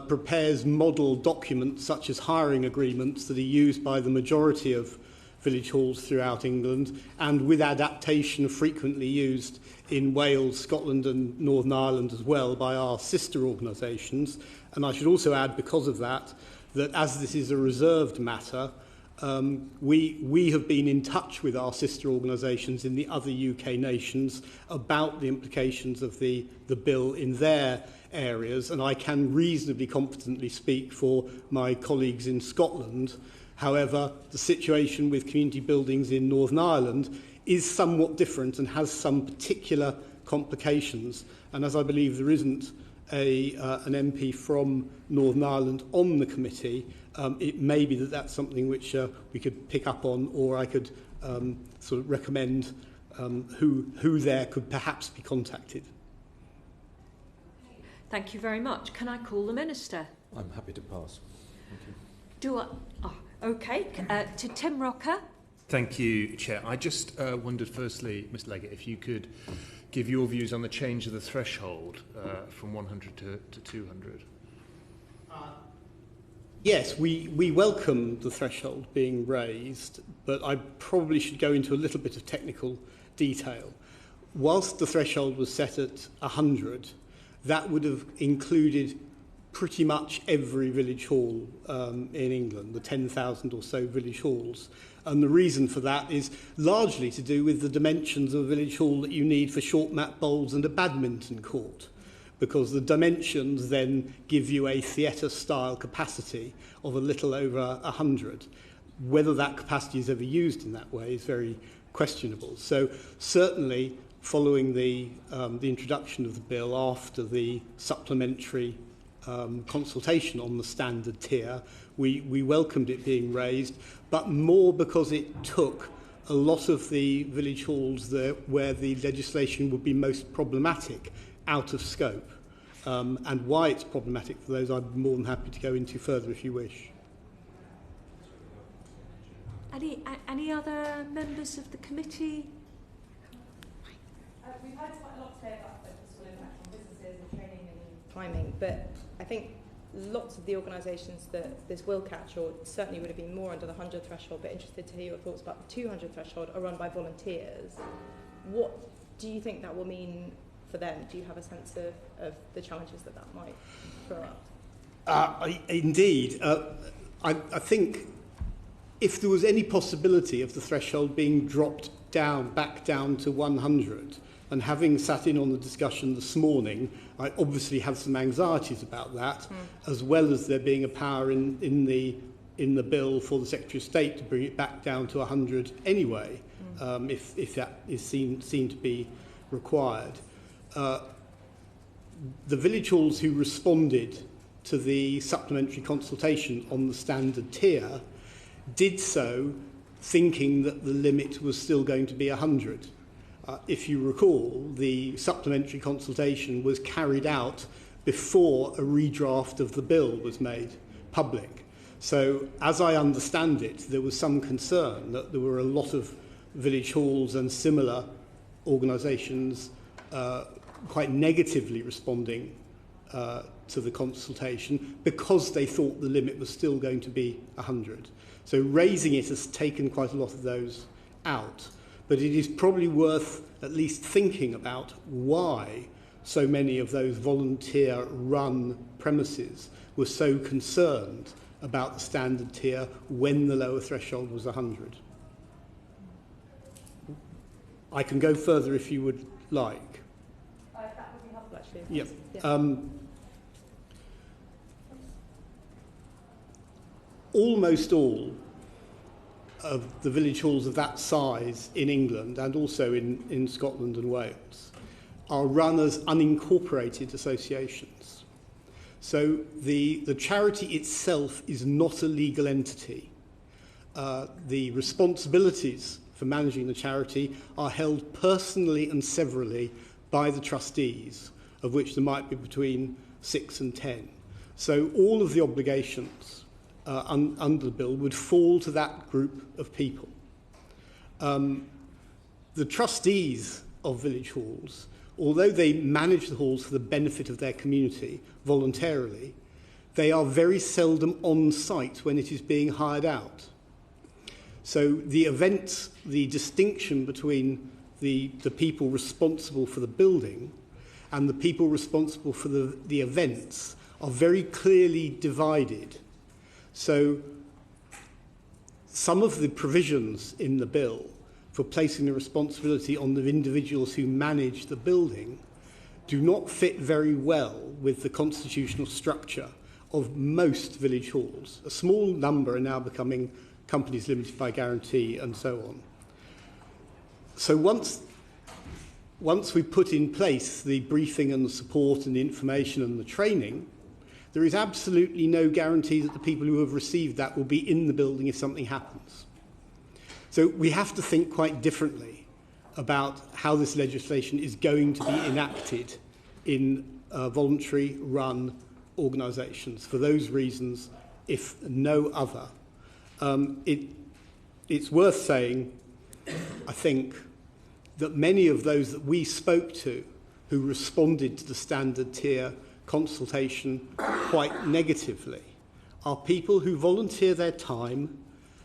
Q: prepares model documents such as hiring agreements that are used by the majority of village halls throughout England, and with adaptation frequently used in Wales, Scotland and Northern Ireland as well by our sister organisations. And I should also add, because of that, that as this is a reserved matter, we have been in touch with our sister organisations in the other UK nations about the implications of the bill in their areas, and I can reasonably confidently speak for my colleagues in Scotland. However, the situation with community buildings in Northern Ireland is somewhat different and has some particular complications. And as I believe there isn't an MP from Northern Ireland on the committee, it may be that that's something which we could pick up on, or I could sort of recommend who there could perhaps be contacted.
A: Thank you very much. Can I call the Minister?
C: I'm happy to pass. Thank you.
A: Do I? Oh, okay. To Tim Rocker.
E: Thank you, Chair. I just wondered, firstly, Mr Leggett, if you could give your views on the change of the threshold from 100 to 200.
Q: Yes, we welcome the threshold being raised, but I probably should go into a little bit of technical detail. Whilst the threshold was set at 100, that would have included pretty much every village hall in England, the 10,000 or so village halls. And the reason for that is largely to do with the dimensions of a village hall that you need for short mat bowls and a badminton court, because the dimensions then give you a theatre-style capacity of a little over 100. Whether that capacity is ever used in that way is very questionable. So certainly, following the introduction of the bill after the supplementary consultation on the standard tier, we welcomed it being raised, but more because it took a lot of the village halls where the legislation would be most problematic out of scope. And why it's problematic for those, I'm more than happy to go into further if you wish.
A: Any other members of the committee?
P: We've had quite a lot today about the sort of impact on businesses and training and timing, but I think lots of the organisations that this will catch, or certainly would have been more under the 100 threshold, but interested to hear your thoughts about the 200 threshold, are run by volunteers. What do you think that will mean for them? Do you have a sense of the challenges that might throw up?
Q: Indeed. I think if there was any possibility of the threshold being dropped back down to 100, and having sat in on the discussion this morning, I obviously have some anxieties about that, as well as there being a power in the bill for the Secretary of State to bring it back down to 100 anyway, if that is seen to be required. The village halls who responded to the supplementary consultation on the standard tier did so thinking that the limit was still going to be 100. If you recall, the supplementary consultation was carried out before a redraft of the bill was made public. So, as I understand it, there was some concern that there were a lot of village halls and similar organisations quite negatively responding to the consultation because they thought the limit was still going to be 100. So raising it has taken quite a lot of those out. But it is probably worth at least thinking about why so many of those volunteer-run premises were so concerned about the standard tier when the lower threshold was 100. I can go further if you would like.
P: That would be helpful, actually.
Q: Yep.
P: Yeah.
Q: Almost all of the village halls of that size in England and also in Scotland and Wales are run as unincorporated associations. So the charity itself is not a legal entity. The responsibilities for managing the charity are held personally and severally by the trustees, of which there might be between 6 and 10. So all of the obligations under the bill would fall to that group of people. The trustees of village halls, although they manage the halls for the benefit of their community voluntarily, they are very seldom on site when it is being hired out. So the events, the distinction between the people responsible for the building and the people responsible for the events are very clearly divided. So some of the provisions in the bill for placing the responsibility on the individuals who manage the building do not fit very well with the constitutional structure of most village halls. A small number are now becoming companies limited by guarantee and so on. So once we put in place the briefing and the support and the information and the training, there is absolutely no guarantee that the people who have received that will be in the building if something happens. So we have to think quite differently about how this legislation is going to be enacted in voluntary run organisations for those reasons, if no other. It's worth saying, I think, that many of those that we spoke to who responded to the standard tier consultation quite negatively are people who volunteer their time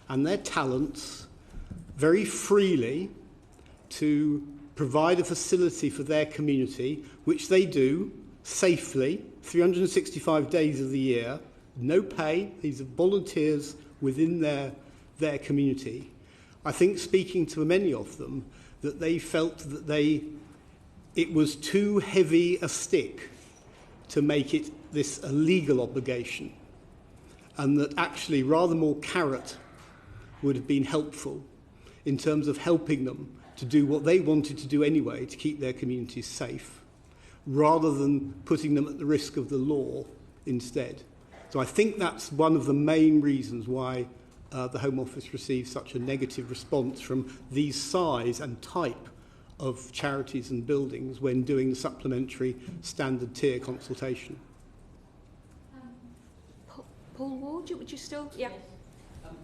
Q: and their talents very freely to provide a facility for their community, which they do safely, 365 days of the year, no pay. These are volunteers within their community. I think, speaking to many of them, that they felt that it was too heavy a stick to make it this a legal obligation, and that actually rather more carrot would have been helpful in terms of helping them to do what they wanted to do anyway, to keep their communities safe, rather than putting them at the risk of the law instead. So I think that's one of the main reasons why the Home Office received such a negative response from these size and type of charities and buildings when doing the supplementary standard tier consultation.
A: Paul Ward, would you still? Yeah.
R: Can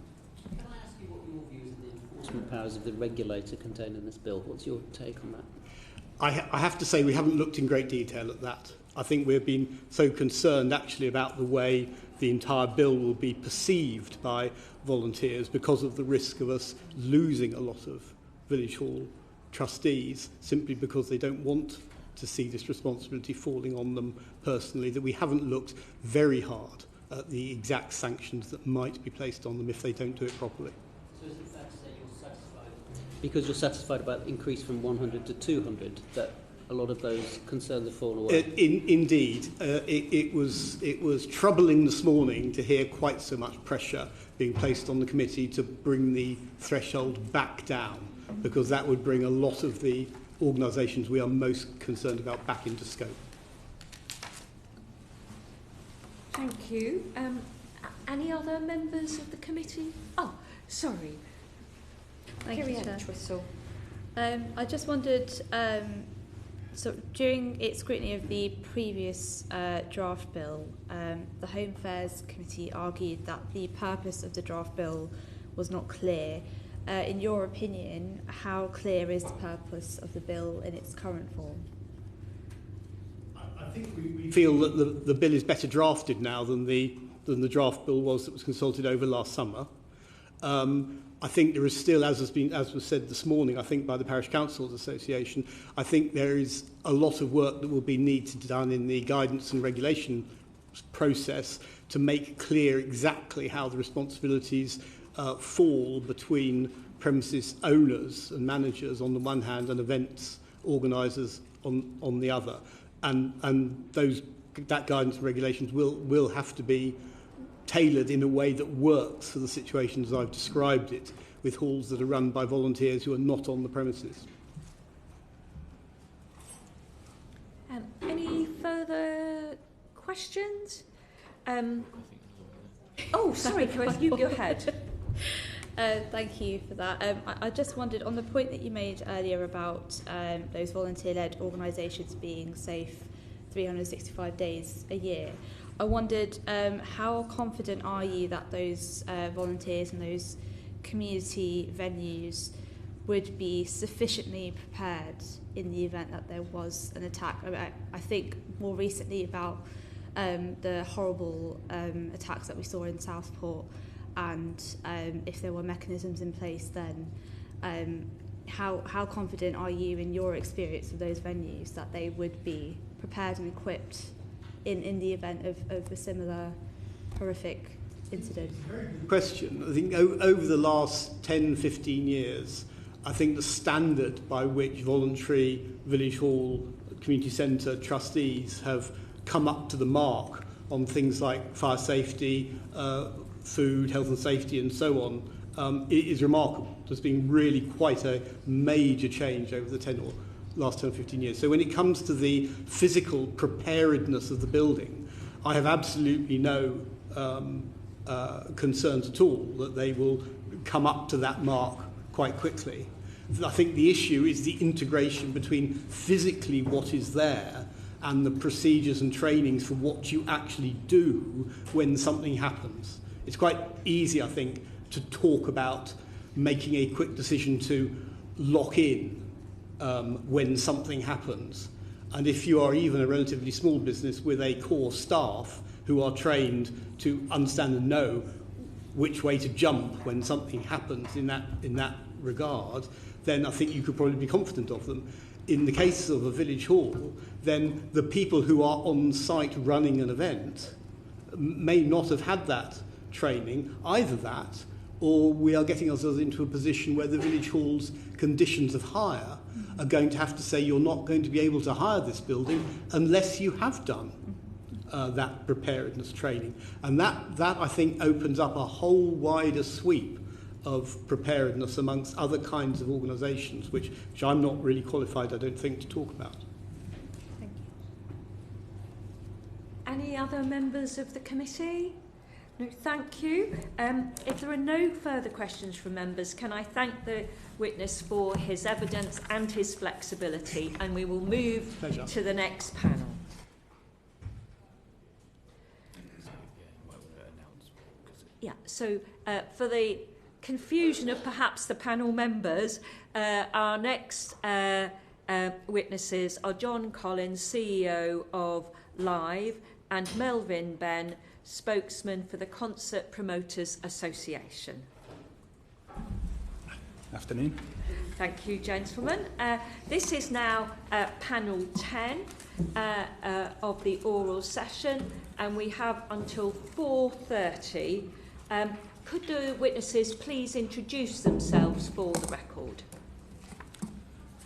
R: I ask you what your views of the enforcement powers of the regulator contained in this bill? What's your take on that?
Q: I have to say we haven't looked in great detail at that. I think we've been so concerned actually about the way the entire bill will be perceived by volunteers because of the risk of us losing a lot of village hall trustees simply because they don't want to see this responsibility falling on them personally, that we haven't looked very hard at the exact sanctions that might be placed on them if they don't do it properly.
R: So is it fair to say you're satisfied? Because you're satisfied about the increase from 100 to 200, that a lot of those concerns have fallen away?
Q: Indeed. It was troubling this morning to hear quite so much pressure being placed on the committee to bring the threshold back down, because that would bring a lot of the organisations we are most concerned about back into scope.
A: Thank you. Any other members of the committee? Oh, sorry.
D: Thank you, Chair. I just wondered, so during its scrutiny of the previous draft bill, the Home Affairs Committee argued that the purpose of the draft bill was not clear. In your opinion, how clear is the purpose of the bill in its current form?
Q: I think we feel that the bill is better drafted now than the draft bill was that was consulted over last summer. I think there is still, as was said this morning, I think by the Parish Councils Association, I think there is a lot of work that will be needed to be done in the guidance and regulation process to make clear exactly how the responsibilities fall between premises owners and managers on the one hand and events organisers on the other. And that guidance and regulations will have to be tailored in a way that works for the situations I've described it, with halls that are run by volunteers who are not on the premises.
A: Any further questions? Oh, sorry, you go ahead.
D: Thank you for that. I just wondered, on the point that you made earlier about those volunteer-led organisations being safe 365 days a year, I wondered how confident are you that those volunteers and those community venues would be sufficiently prepared in the event that there was an attack? I think more recently about the horrible attacks that we saw in Southport, and if there were mechanisms in place then, how confident are you in your experience of those venues that they would be prepared and equipped in the event of a similar horrific incident?
Q: Very good question. I think over the last 10, 15 years, I think the standard by which voluntary village hall, community centre trustees have come up to the mark on things like fire safety, food, health and safety and so on, is remarkable. There's been really quite a major change over the last 10 or 15 years. So when it comes to the physical preparedness of the building, I have absolutely no concerns at all that they will come up to that mark quite quickly. I think the issue is the integration between physically what is there and the procedures and trainings for what you actually do when something happens. It's quite easy, I think, to talk about making a quick decision to lock in when something happens. And if you are even a relatively small business with a core staff who are trained to understand and know which way to jump when something happens in that regard, then I think you could probably be confident of them. In the case of a village hall, then the people who are on site running an event may not have had that training, either that, or we are getting ourselves into a position where the village hall's conditions of hire are going to have to say you're not going to be able to hire this building unless you have done that preparedness training. And that I think opens up a whole wider sweep of preparedness amongst other kinds of organisations, which I'm not really qualified, I don't think, to talk about.
A: Thank you. Any other members of the committee? No, thank you. If there are no further questions from members, can I thank the witness for his evidence and his flexibility, and we will move to the next panel. Yeah, so for the confusion of perhaps the panel members, our next witnesses are John Collins, CEO of Live, and Melvin Ben, spokesman for the Concert Promoters Association.
S: Afternoon.
A: Thank you, gentlemen. This is now panel 10 of the oral session, and we have until 4:30. Could the witnesses please introduce themselves for the record?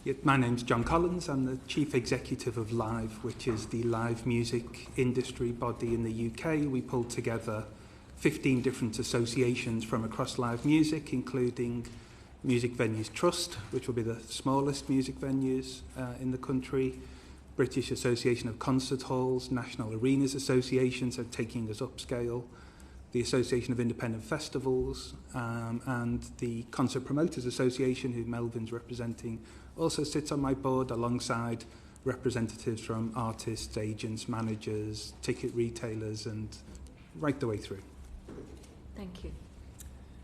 S: Yeah, my name's John Collins. I'm the Chief Executive of Live, which is the live music industry body in the UK. We pulled together 15 different associations from across live music, including Music Venues Trust, which will be the smallest music venues in the country, British Association of Concert Halls, National Arenas Associations are taking us upscale, the Association of Independent Festivals, and the Concert Promoters Association, who Melvin's representing, also sits on my board alongside representatives from artists, agents, managers, ticket retailers, and right the way through.
A: Thank you.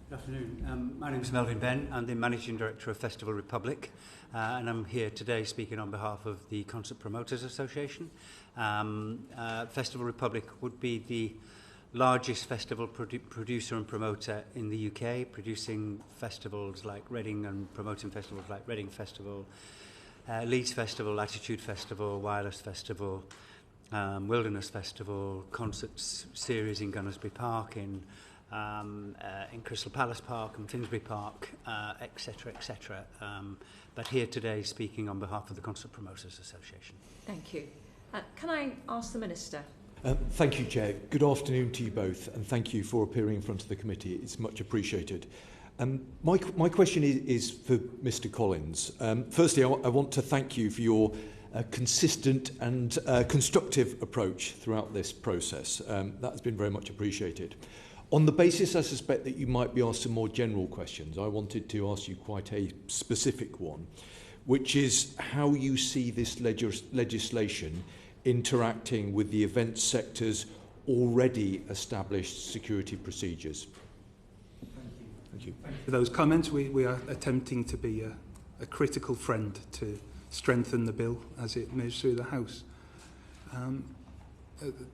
T: Good afternoon. My name is Melvin Ben. I'm the Managing Director of Festival Republic, and I'm here today speaking on behalf of the Concert Promoters Association. Festival Republic would be the largest festival producer and promoter in the UK, producing festivals like Reading and promoting festivals like Reading Festival, Leeds Festival, Latitude Festival, Wireless Festival, Wilderness Festival, concert series in Gunnersbury Park, in Crystal Palace Park and Finsbury Park, etc., etc. But here today speaking on behalf of the Concert Promoters Association.
A: Thank you. Can I ask the Minister?
C: Thank you, Chair. Good afternoon to you both, and thank you for appearing in front of the committee. It's much appreciated. My question is for Mr. Collins. Firstly, I want to thank you for your consistent and constructive approach throughout this process. That has been very much appreciated. On the basis, I suspect, that you might be asked some more general questions, I wanted to ask you quite a specific one, which is how you see this legislation interacting with the events sector's already established security procedures.
S: Thank you. For those comments, we are attempting to be a critical friend to strengthen the bill as it moves through the House.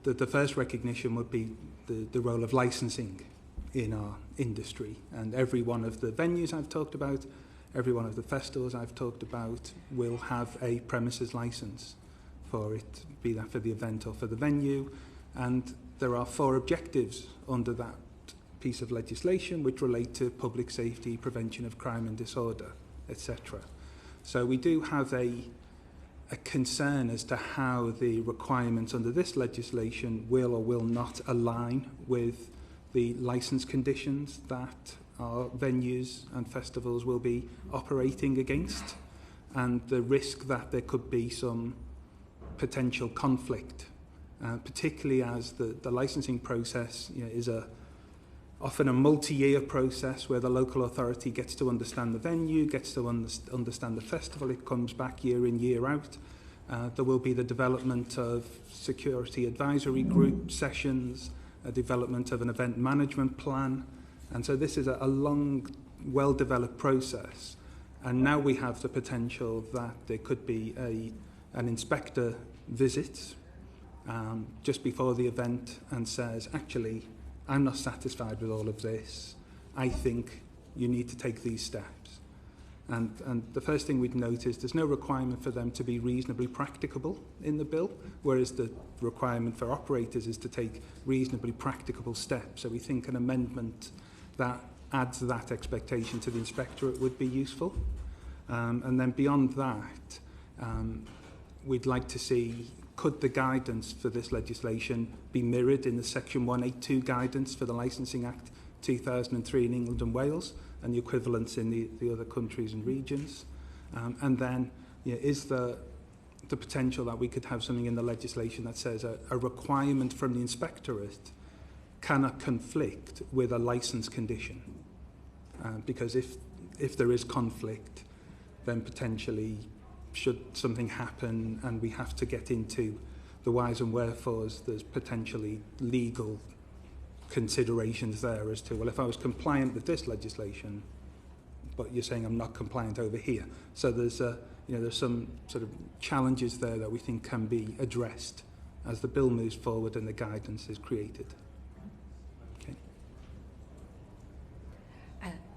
S: The first recognition would be the role of licensing in our industry, and every one of the venues I've talked about, every one of the festivals I've talked about will have a premises license for it, be that for the event or for the venue, and there are 4 objectives under that piece of legislation which relate to public safety, prevention of crime and disorder, etc. So we do have a concern as to how the requirements under this legislation will or will not align with the licence conditions that our venues and festivals will be operating against, and the risk that there could be some potential conflict, particularly as the licensing process is often a multi-year process where the local authority gets to understand the venue, gets to understand the festival, it comes back year in, year out. There will be the development of security advisory group sessions, a development of an event management plan, and so this is a long, well-developed process. And now we have the potential that there could be an inspector visits just before the event and says, actually, I'm not satisfied with all of this. I think you need to take these steps. And the first thing we'd notice, there's no requirement for them to be reasonably practicable in the bill, whereas the requirement for operators is to take reasonably practicable steps. So we think an amendment that adds that expectation to the inspectorate would be useful. And then beyond that, we'd like to see, could the guidance for this legislation be mirrored in the Section 182 guidance for the Licensing Act 2003 in England and Wales, and the equivalents in the other countries and regions? And then, is the potential that we could have something in the legislation that says a requirement from the inspectorate cannot conflict with a licence condition? Because if there is conflict, then potentially, should something happen and we have to get into the whys and wherefores, there's potentially legal considerations there as to, well, if I was compliant with this legislation, but you're saying I'm not compliant over here. So there's some sort of challenges there that we think can be addressed as the bill moves forward and the guidance is created. Okay.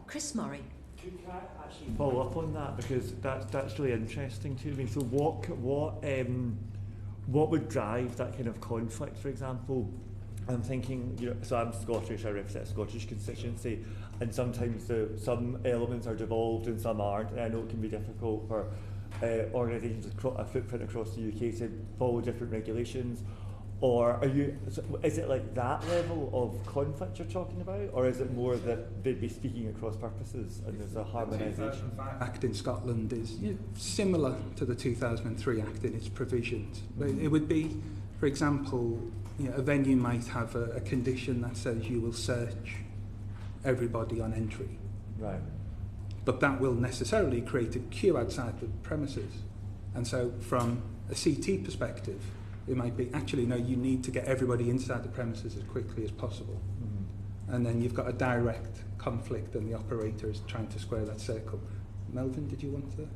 A: Chris Murray.
U: Can I actually follow up on that, because that's really interesting to me. So what would drive that kind of conflict, for example? I'm thinking, so I'm Scottish, I represent a Scottish constituency, and sometimes some elements are devolved and some aren't, and I know it can be difficult for organisations with a footprint across the UK to follow different regulations. Or is it like that level of conflict you're talking about, or is it more that they'd be speaking across purposes and there's a harmonisation?
S: The Act in Scotland is similar to the 2003 Act in its provisions. It would be, for example, a venue might have a condition that says you will search everybody on entry.
U: Right.
S: But that will necessarily create a queue outside the premises. And so from a CT perspective, it might be, actually, no, you need to get everybody inside the premises as quickly as possible. Mm-hmm. And then you've got a direct conflict and the operator is trying to square that circle. Melvin, did you want to?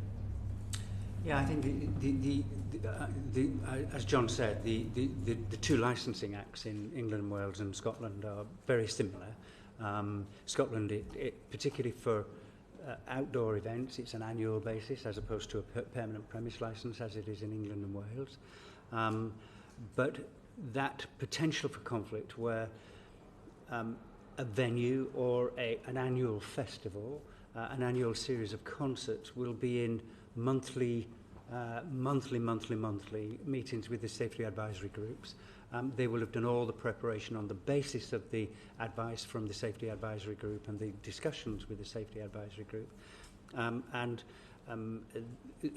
T: Yeah, I think as John said, the two licensing acts in England and Wales and Scotland are very similar. Scotland, particularly for outdoor events, it's an annual basis as opposed to a permanent premise licence as it is in England and Wales. But that potential for conflict where a venue or an annual festival, an annual series of concerts will be in monthly meetings with the safety advisory groups. They will have done all the preparation on the basis of the advice from the safety advisory group and the discussions with the safety advisory group.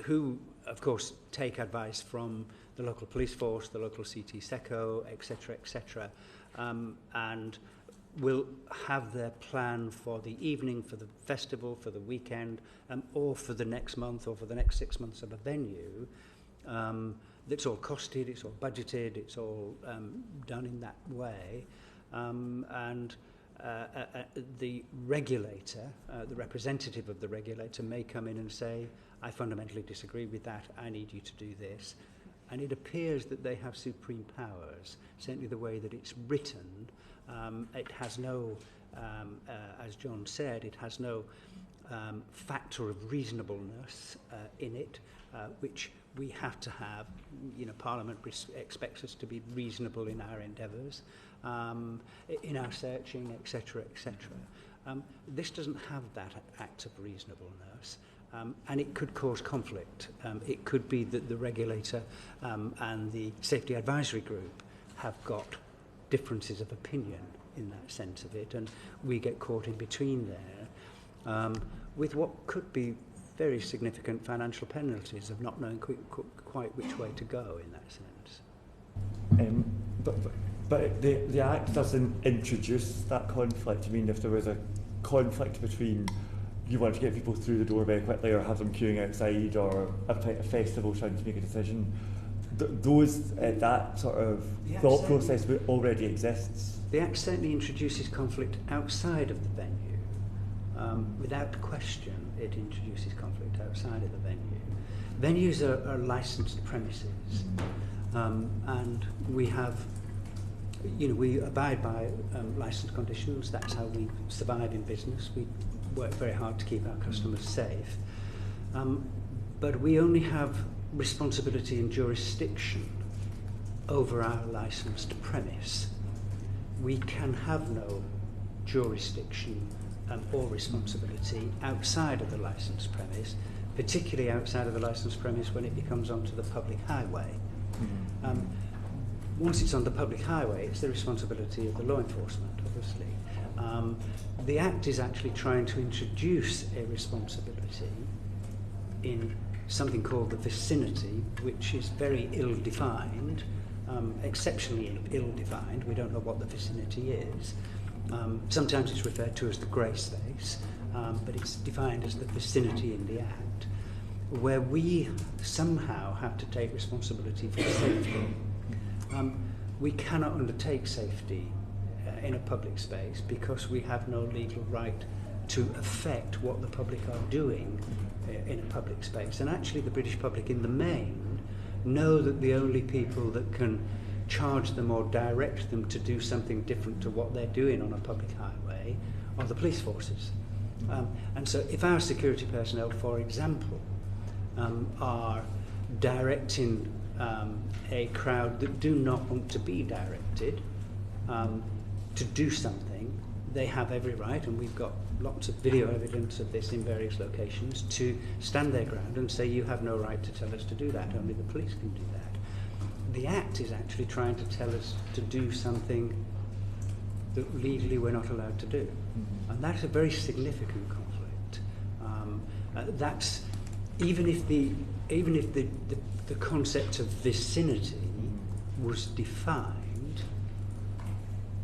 T: Who, of course, take advice from the local police force, the local CT SECO, etc., etc. And will have their plan for the evening, for the festival, for the weekend, or for the next month or for the next 6 months of a venue. That's all costed, it's all budgeted, it's all done in that way. The regulator, the representative of the regulator may come in and say, I fundamentally disagree with that, I need you to do this. And it appears that they have supreme powers, certainly the way that it's written. It has no, as John said, it has no factor of reasonableness in it, which we have to have. You know, Parliament expects us to be reasonable in our endeavours, in our searching, etc., etc. This doesn't have that act of reasonableness. And it could cause conflict. It could be that the regulator and the safety advisory group have got differences of opinion in that sense of it, and we get caught in between there with what could be very significant financial penalties of not knowing quite which way to go in that sense.
U: But the Act doesn't introduce that conflict. I mean, if there was a conflict between you want to get people through the door very quickly or have them queuing outside or a festival trying to make a decision, that sort of thought process already exists.
T: The Act certainly introduces conflict outside of the venue. Without question, it introduces conflict outside of the venue. Venues are licensed premises, and we have, we abide by licensed conditions. That's how we survive in business. We work very hard to keep our customers safe. But we only have responsibility and jurisdiction over our licensed premise. We can have no jurisdiction or responsibility outside of the licensed premise, particularly outside of the licensed premise when it becomes onto the public highway. Once it's on the public highway, it's the responsibility of the law enforcement, obviously. The Act is actually trying to introduce a responsibility in something called the vicinity, which is very ill-defined, exceptionally ill-defined. We don't know what the vicinity is. Sometimes it's referred to as the grey space, but it's defined as the vicinity in the Act, where we somehow have to take responsibility for safety. We cannot undertake safety in a public space because we have no legal right to affect what the public are doing in a public space. And actually the British public in the main know that the only people that can charge them or direct them to do something different to what they're doing on a public highway are the police forces. And so if our security personnel, for example, are directing a crowd that do not want to be directed to do something, they have every right, and we've got lots of video evidence of this in various locations, to stand their ground and say, you have no right to tell us to do that, only the police can do that. The Act is actually trying to tell us to do something that legally we're not allowed to do. And that's a very significant conflict. That's even if the concept of vicinity was defined,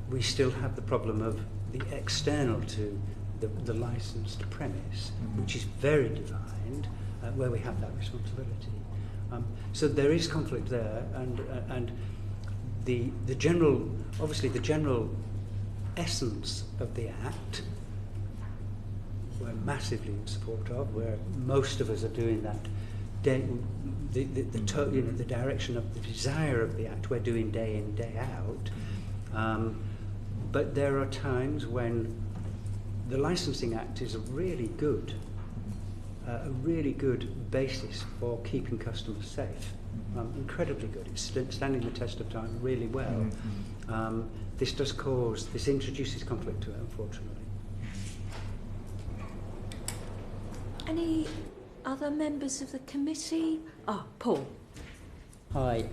T: we still have the problem of the external to the licensed premise, which is very defined, where we have that responsibility. So there is conflict there, and the general, obviously the general essence of the Act, we're massively in support of, where most of us are doing that. The direction of the desire of the Act, we're doing day in, day out. But there are times when the Licensing Act is a really good basis for keeping customers safe. Incredibly good. It's standing the test of time really well. This introduces conflict to it, unfortunately.
A: Any other members of the committee? Paul.
R: Hi.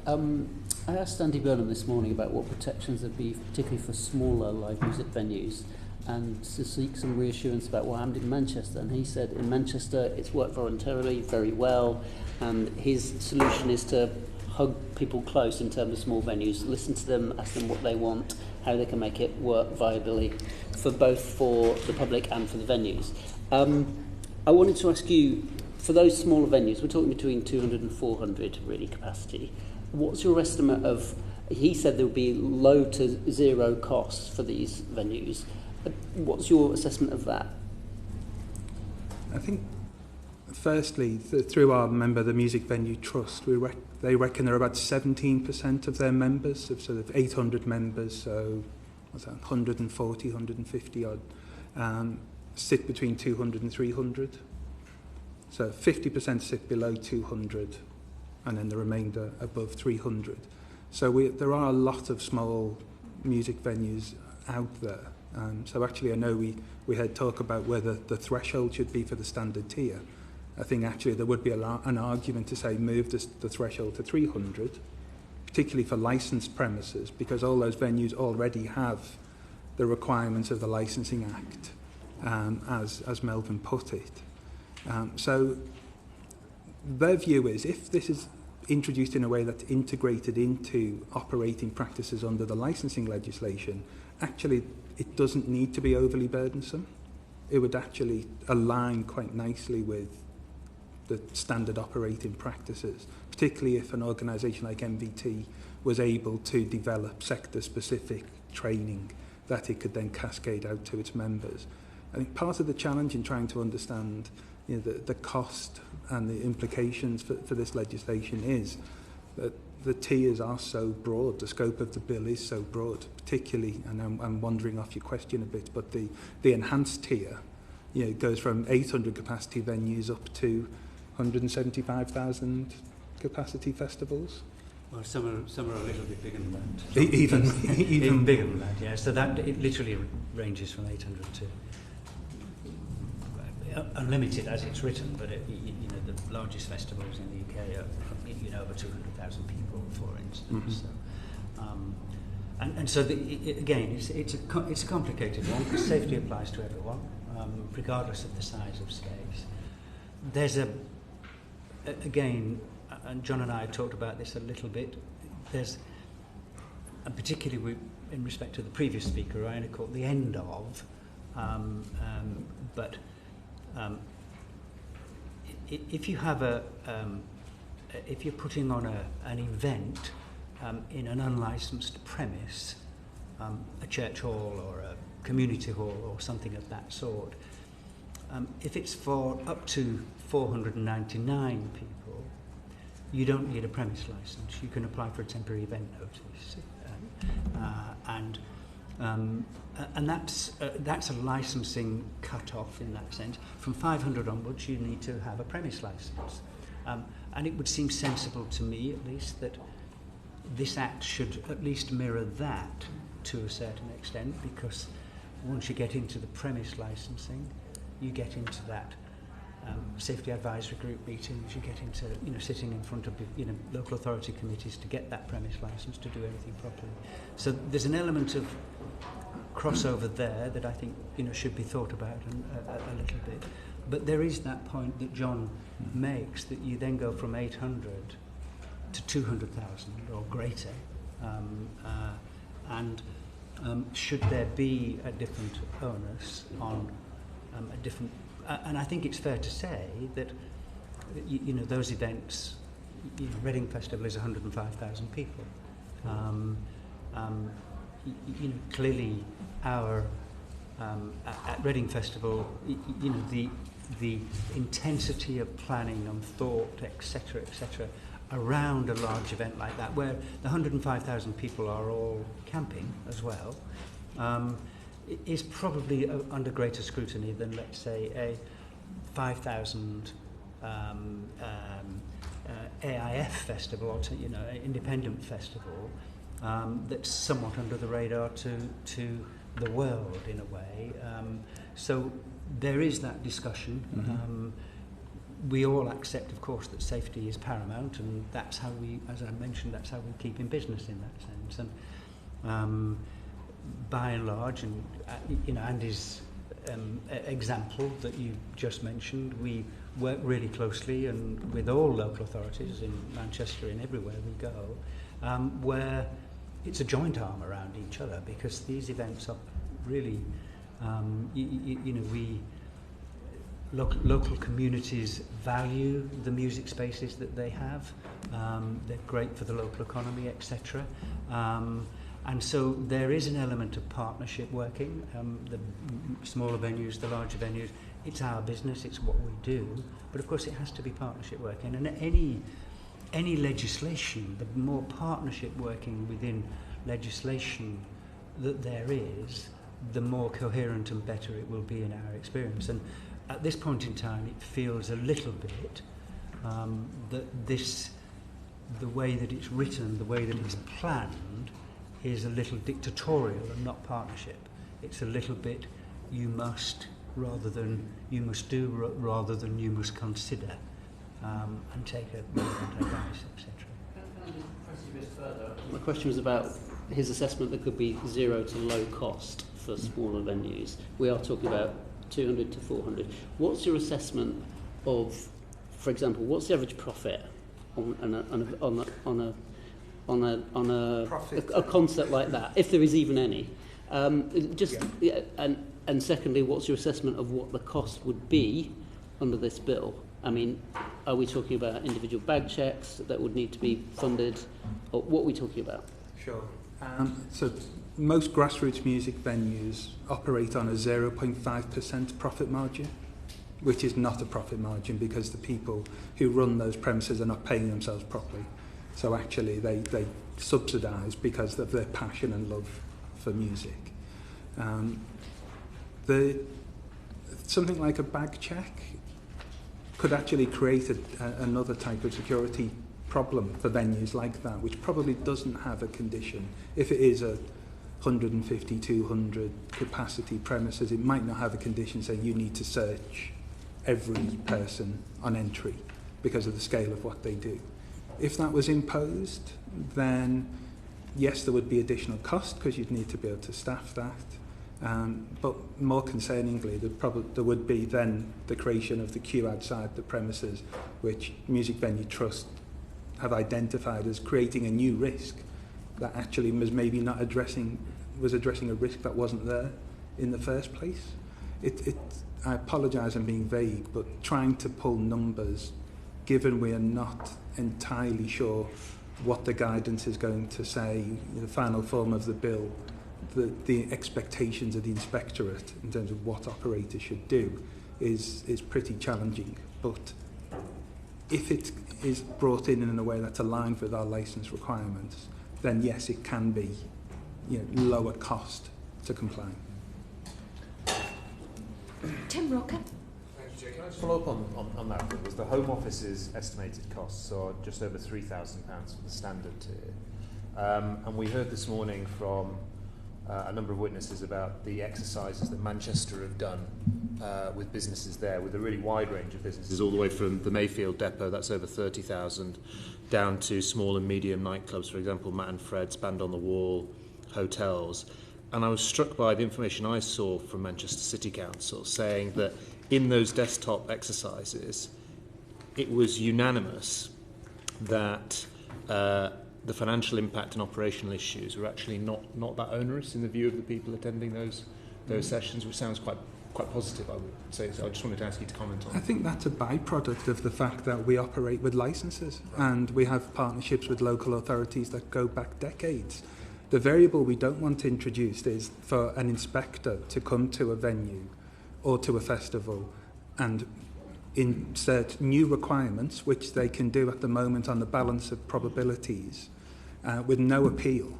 R: I asked Andy Burnham this morning about what protections there'd be, particularly for smaller live music venues, and to seek some reassurance about what happened in Manchester. And he said in Manchester it's worked voluntarily very well, and his solution is to hug people close in terms of small venues, listen to them, ask them what they want, how they can make it work viably for the public and for the venues. I wanted to ask you, for those smaller venues, we're talking between 200 and 400 really capacity. What's your estimate of, he said there would be low to zero costs for these venues. What's your assessment of that?
S: I think, firstly, through our member, the Music Venue Trust, they reckon there are about 17% of their members, of sort of 800 members, so what's that, 140, 150 odd, sit between 200 and 300. So 50% sit below 200, and then the remainder above 300. So there are a lot of small music venues out there. So actually I know we had talk about whether the threshold should be for the standard tier. I think actually there would be an argument to say move the threshold to 300, particularly for licensed premises, because all those venues already have the requirements of the Licensing Act, as Melvin put it. So their view is, if this is introduced in a way that's integrated into operating practices under the licensing legislation, actually it doesn't need to be overly burdensome. It would actually align quite nicely with the standard operating practices, particularly if an organisation like MVT was able to develop sector-specific training that it could then cascade out to its members. I think part of the challenge in trying to understand the cost and the implications for this legislation is that the tiers are so broad, the scope of the bill is so broad, particularly, and I'm wandering off your question a bit, but the enhanced tier goes from 800 capacity venues up to 175,000 capacity festivals.
T: Well, some are a little bit bigger than that.
S: Even
T: bigger than that, yeah. So that it literally ranges from 800 to unlimited as it's written, but the largest festivals in the UK are over 200,000 people, for instance. Mm-hmm. So again, it's a complicated one because safety applies to everyone, regardless of the size of space. There's again, and John and I talked about this a little bit. And particularly in respect to the previous speaker, I only caught the end of, but. If you have if you're putting on an event in an unlicensed premise, a church hall or a community hall or something of that sort, if it's for up to 499 people, you don't need a premise license. You can apply for a temporary event notice, and that's a licensing cut-off in that sense. From 500 onwards, you need to have a premise license. And it would seem sensible to me, at least, that this Act should at least mirror that to a certain extent, because once you get into the premise licensing, you get into that safety advisory group meetings, you get into sitting in front of local authority committees to get that premise license to do everything properly. So there's an element of crossover there that I think should be thought about a little bit. But there is that point that John makes, that you then go from 800 to 200,000 or greater, and should there be a different onus on a different, and I think it's fair to say that those events, Reading Festival is 105,000 people. Clearly our at Reading Festival, the intensity of planning and thought, etc., around a large event like that, where the 105,000 people are all camping as well, is probably under greater scrutiny than, let's say, a 5,000 AIF festival, or independent festival, that's somewhat under the radar to the world in a way. So there is that discussion. Mm-hmm. We all accept, of course, that safety is paramount, and that's how we, as I mentioned, that's how we keep in business in that sense. And by and large, and Andy's example that you just mentioned, we work really closely and with all local authorities in Manchester and everywhere we go, where it's a joint arm around each other, because these events are really, local communities value the music spaces that they have. They're great for the local economy, etc. And so there is an element of partnership working. The smaller venues, the larger venues, it's our business, it's what we do. But of course it has to be partnership working. And any legislation, the more partnership working within legislation that there is, the more coherent and better it will be in our experience. And at this point in time, it feels a little bit that the way that it's written, the way that it's planned, is a little dictatorial and not partnership. It's a little bit you must rather than you must do rather than you must consider and take relevant advice, etc.
R: My question was about his assessment that could be 0 to low cost for smaller venues. We are talking about 200 to 400. What's your assessment of, for example, what's the average profit on a concert like that, if there is even any? And secondly, what's your assessment of what the cost would be under this bill? I mean, are we talking about individual bag checks that would need to be funded, or what are we talking about?
S: Sure. So most grassroots music venues operate on a 0.5% profit margin, which is not a profit margin because the people who run those premises are not paying themselves properly. So actually they subsidise because of their passion and love for music. Something like a bag check could actually create another type of security problem for venues like that, which probably doesn't have a condition. If it is a 150, 200 capacity premises, it might not have a condition saying you need to search every person on entry because of the scale of what they do. If that was imposed, then yes, there would be additional cost because you'd need to be able to staff that. But more concerningly, there would be then the creation of the queue outside the premises, which Music Venue Trust have identified as creating a new risk that actually was maybe not addressing a risk that wasn't there in the first place. I apologise I'm being vague, but trying to pull numbers, given we are not entirely sure what the guidance is going to say, the final form of the bill, the expectations of the inspectorate in terms of what operators should do is pretty challenging. But if it is brought in a way that's aligned with our licence requirements, then yes, it can be lower cost to comply.
A: Tim Rocker.
F: Thank you, Jay. Can I just follow up on that? Because the Home Office's estimated costs are just over £3,000 for the standard tier. And we heard this morning from a number of witnesses about the exercises that Manchester have done with businesses there, with a really wide range of businesses, all the way from the Mayfield depot, that's over 30,000, down to small and medium nightclubs, for example, Matt and Fred's, Band on the Wall, hotels. And I was struck by the information I saw from Manchester City Council saying that in those desktop exercises, it was unanimous that the financial impact and operational issues were actually not that onerous in the view of the people attending those sessions, which sounds quite positive, I would say. So I just wanted to ask you to comment on.
S: I think that's a byproduct of the fact that we operate with licences and we have partnerships with local authorities that go back decades. The variable we don't want introduced is for an inspector to come to a venue or to a festival and insert new requirements, which they can do at the moment on the balance of probabilities, with no appeal,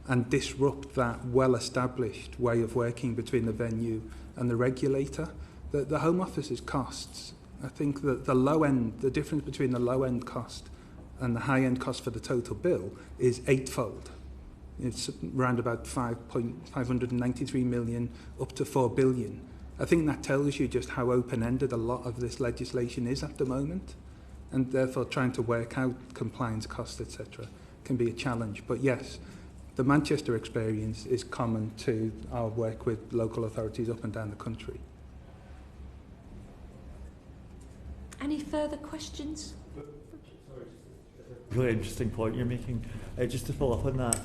S: and disrupt that well-established way of working between the venue and the regulator. The Home Office's costs, I think that the difference between the low-end cost and the high-end cost for the total bill is eightfold. It's around about 593 million up to 4 billion. I think that tells you just how open-ended a lot of this legislation is at the moment, and therefore trying to work out compliance costs, etc., can be a challenge. But yes, the Manchester experience is common to our work with local authorities up and down the country.
A: Any further questions?
U: Really interesting point you're making. Just to follow up on that,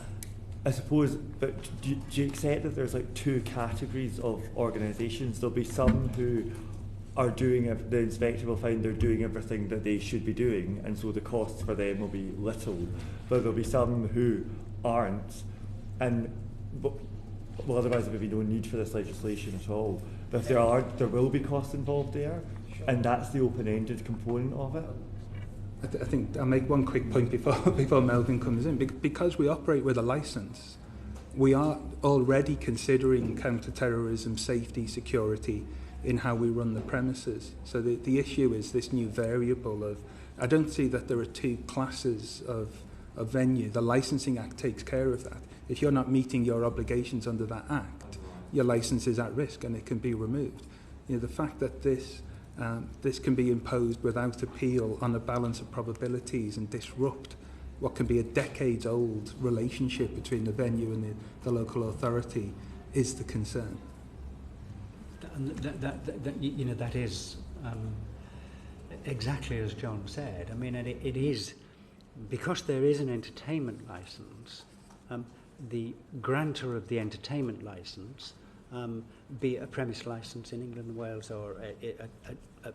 U: I suppose, but do you accept that there's like two categories of organisations? There'll be some who are doing, the inspector will find they're doing everything that they should be doing, and so the costs for them will be little, but there'll be some who aren't, and well, otherwise there would be no need for this legislation at all. But if there aren't, there will be costs involved there, and that's the open-ended component of it.
S: I think I'll make one quick point before Melvin comes in. Because we operate with a licence, we are already considering counter-terrorism, safety, security in how we run the premises. So the issue is this new variable of, I don't see that there are two classes of venue. The Licensing Act takes care of that. If you're not meeting your obligations under that Act, your licence is at risk and it can be removed. You know, the fact that this can be imposed without appeal on a balance of probabilities and disrupt what can be a decades-old relationship between the venue and the local authority is the concern.
T: That is exactly as John said. I mean, and it is, because there is an entertainment licence, the grantor of the entertainment licence, be it a premise licence in England and Wales or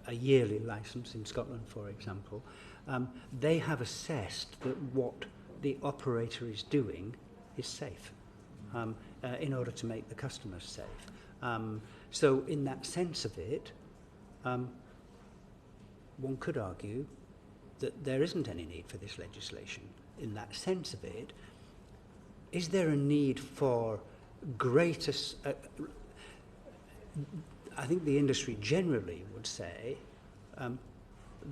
T: a yearly licence in Scotland, for example, they have assessed that what the operator is doing is safe in order to make the customers safe. So in that sense of it, one could argue that there isn't any need for this legislation. In that sense of it, is there a need for greater... I think the industry generally would say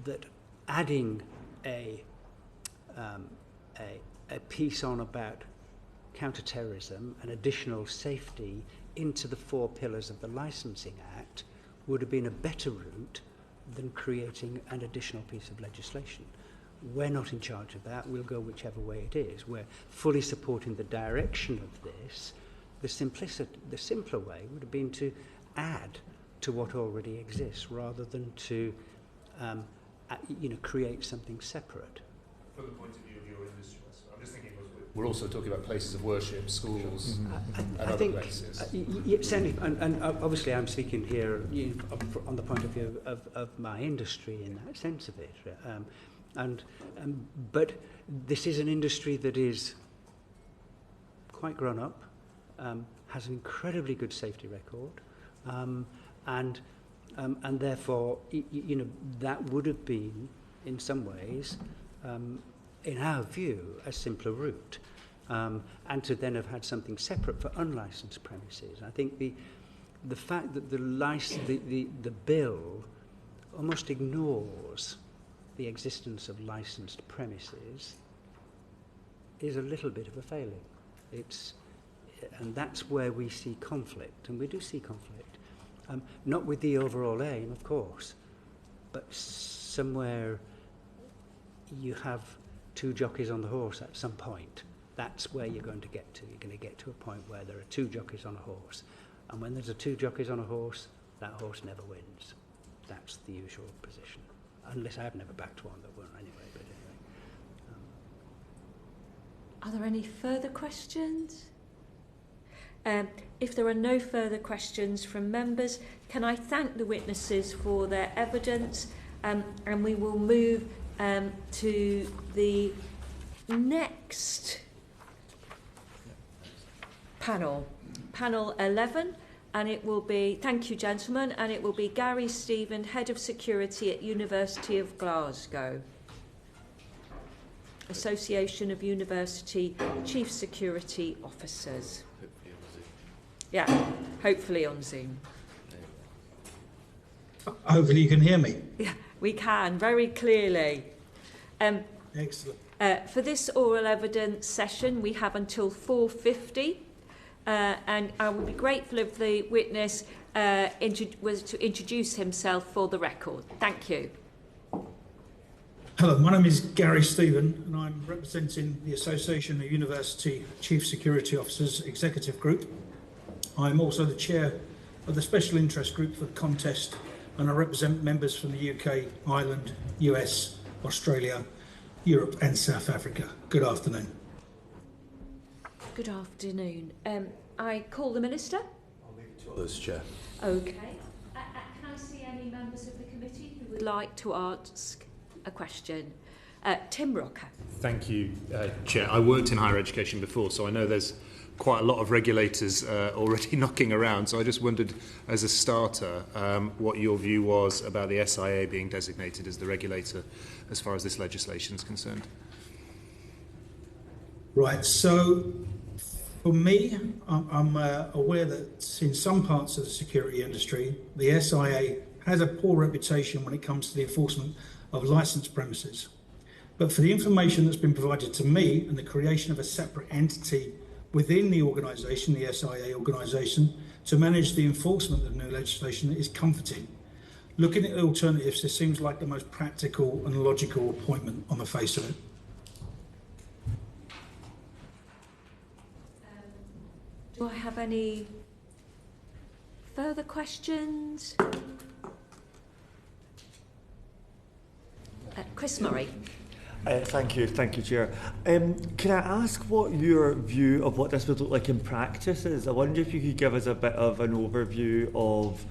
T: that adding a piece on about counter-terrorism and additional safety into the 4 pillars of the Licensing Act would have been a better route than creating an additional piece of legislation. We're not in charge of that. We'll go whichever way it is. We're fully supporting the direction of this. The simpler way would have been to add to what already exists rather than to create something separate.
E: From the point of view of your industry, I'm just thinking we're also talking about places of worship, schools, and other places.
T: Certainly, and obviously I'm speaking here on the point of view of my industry in that sense of it. But this is an industry that is quite grown up, has an incredibly good safety record, and therefore, that would have been, in some ways, in our view, a simpler route, and to then have had something separate for unlicensed premises. I think the fact that the bill almost ignores the existence of licensed premises is a little bit of a failing. And that's where we see conflict, and we do see conflict. Not with the overall aim, of course, but somewhere you have 2 jockeys on the horse at some point. That's where you're going to get to. You're going to get to a point where there are 2 jockeys on a horse. And when there's 2 jockeys on a horse, that horse never wins. That's the usual position. Unless I've never backed one that won anyway. But anyway.
A: Are there any further questions? If there are no further questions from members, can I thank the witnesses for their evidence, and we will move to the next panel, panel 11, and it will be, thank you gentlemen, and it will be Gary Stephen, Head of Security at University of Glasgow. Association of University Chief Security Officers. Yeah, hopefully on Zoom.
B: Hopefully you can hear me.
A: Yeah, we can, very clearly.
B: Excellent.
A: For this oral evidence session, we have until 4:50, and I would be grateful if the witness was to introduce himself for the record. Thank you.
B: Hello, my name is Gary Stephen, and I'm representing the Association of University Chief Security Officers Executive Group. I'm also the chair of the Special Interest Group for the contest, and I represent members from the UK, Ireland, US, Australia, Europe and South Africa. Good afternoon.
A: Good afternoon. I call the Minister.
C: I'll leave it to others, Chair.
A: Okay. Can I see any members of the committee who would like to ask a question? Tim Rocker.
E: Thank you, Chair. I worked in higher education before, so I know there's quite a lot of regulators already knocking around. So I just wondered, as a starter, what your view was about the SIA being designated as the regulator as far as this legislation is concerned.
B: Right, so for me, I'm aware that in some parts of the security industry, the SIA has a poor reputation when it comes to the enforcement of licensed premises. But for the information that's been provided to me and the creation of a separate entity within the organisation, the SIA organisation, to manage the enforcement of the new legislation is comforting. Looking at the alternatives, this seems like the most practical and logical appointment on the face of it.
A: Do I have any further questions? Chris Murray.
U: Thank you, Chair. Can I ask what your view of what this would look like in practice is? I wonder if you could give us a bit of an overview of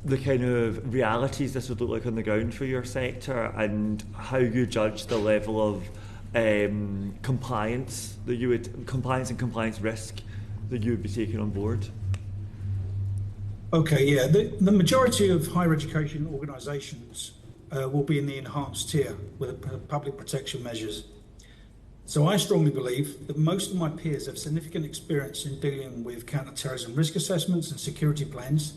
U: the kind of realities this would look like on the ground for your sector and how you judge the level of compliance and compliance risk that you would be taking on board.
B: Okay, yeah. The majority of higher education organisations will be in the enhanced tier with public protection measures. So I strongly believe that most of my peers have significant experience in dealing with counter-terrorism risk assessments and security plans,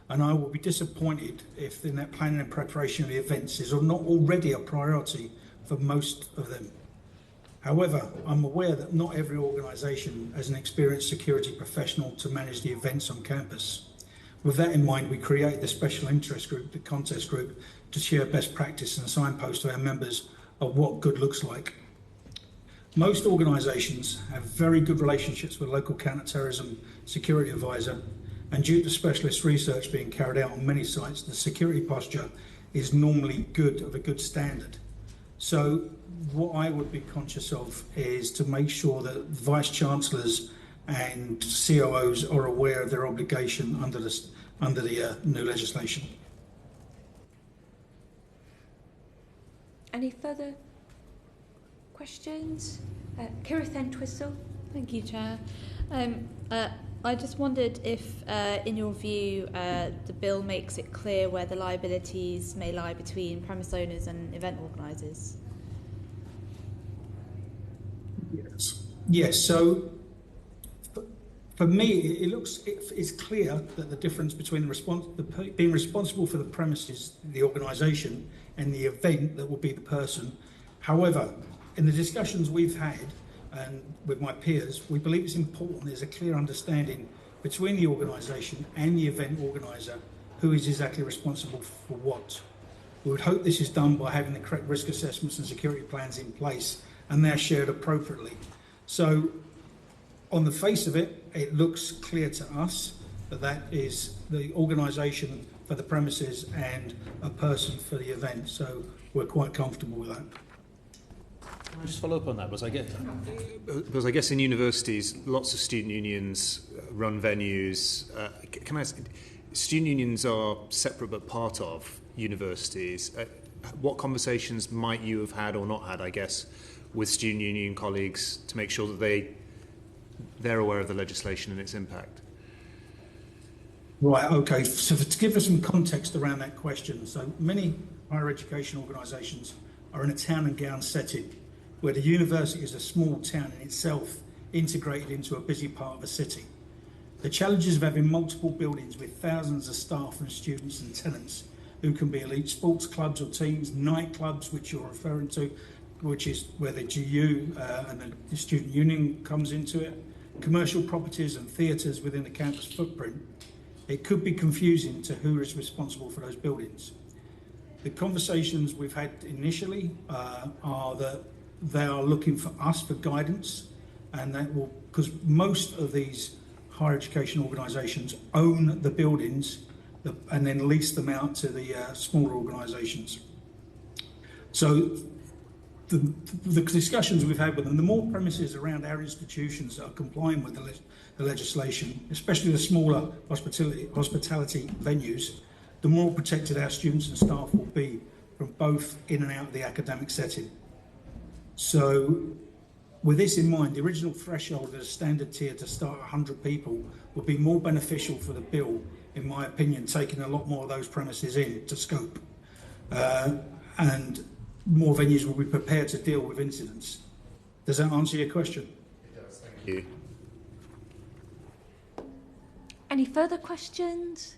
B: and I will be disappointed if in that planning and preparation of the events is not already a priority for most of them. However, I'm aware that not every organisation has an experienced security professional to manage the events on campus. With that in mind, we created the special interest group, the contest group, to share best practice and signpost to our members of what good looks like. Most organisations have very good relationships with local counter-terrorism security advisor, and due to specialist research being carried out on many sites, the security posture is normally good, of a good standard. So what I would be conscious of is to make sure that Vice-Chancellors and COOs are aware of their obligation under the new legislation.
A: Any further questions? Kirith Entwistle.
D: Thank you, Chair. I just wondered if, in your view, the bill makes it clear where the liabilities may lie between premise owners and event organisers.
B: Yes. So for me, it's clear that the difference between being responsible for the premises, the organisation, and the event that will be the person. However, in the discussions we've had and with my peers, we believe it's important there's a clear understanding between the organisation and the event organiser who is exactly responsible for what. We would hope this is done by having the correct risk assessments and security plans in place and they're shared appropriately. So on the face of it, it looks clear to us that that is the organisation for the premises and a person for the event. So we're quite comfortable with that.
E: Can I just follow up on that? Because I guess in universities, lots of student unions run venues. Can I ask, student unions are separate but part of universities. What conversations might you have had or not had, I guess, with student union colleagues to make sure that they're aware of the legislation and its impact?
B: Right, okay. So to give us some context around that question, so many higher education organisations are in a town and gown setting where the university is a small town in itself integrated into a busy part of a city. The challenges of having multiple buildings with thousands of staff and students and tenants who can be elite sports clubs or teams, nightclubs, which you're referring to, which is where the GU and the student union comes into it, commercial properties and theatres within the campus footprint. It could be confusing to who is responsible for those buildings. The conversations we've had initially are that they are looking for us for guidance, and that will, because most of these higher education organisations own the buildings and then lease them out to the smaller organisations. So the discussions we've had with them, the more premises around our institutions that are complying with the legislation, especially the smaller hospitality venues, the more protected our students and staff will be from both in and out of the academic setting. So with this in mind, the original threshold as a standard tier to start 100 people would be more beneficial for the bill, in my opinion, taking a lot more of those premises in to scope. And more venues will be prepared to deal with incidents. Does that answer your question?
E: It does, thank you.
A: Any further questions?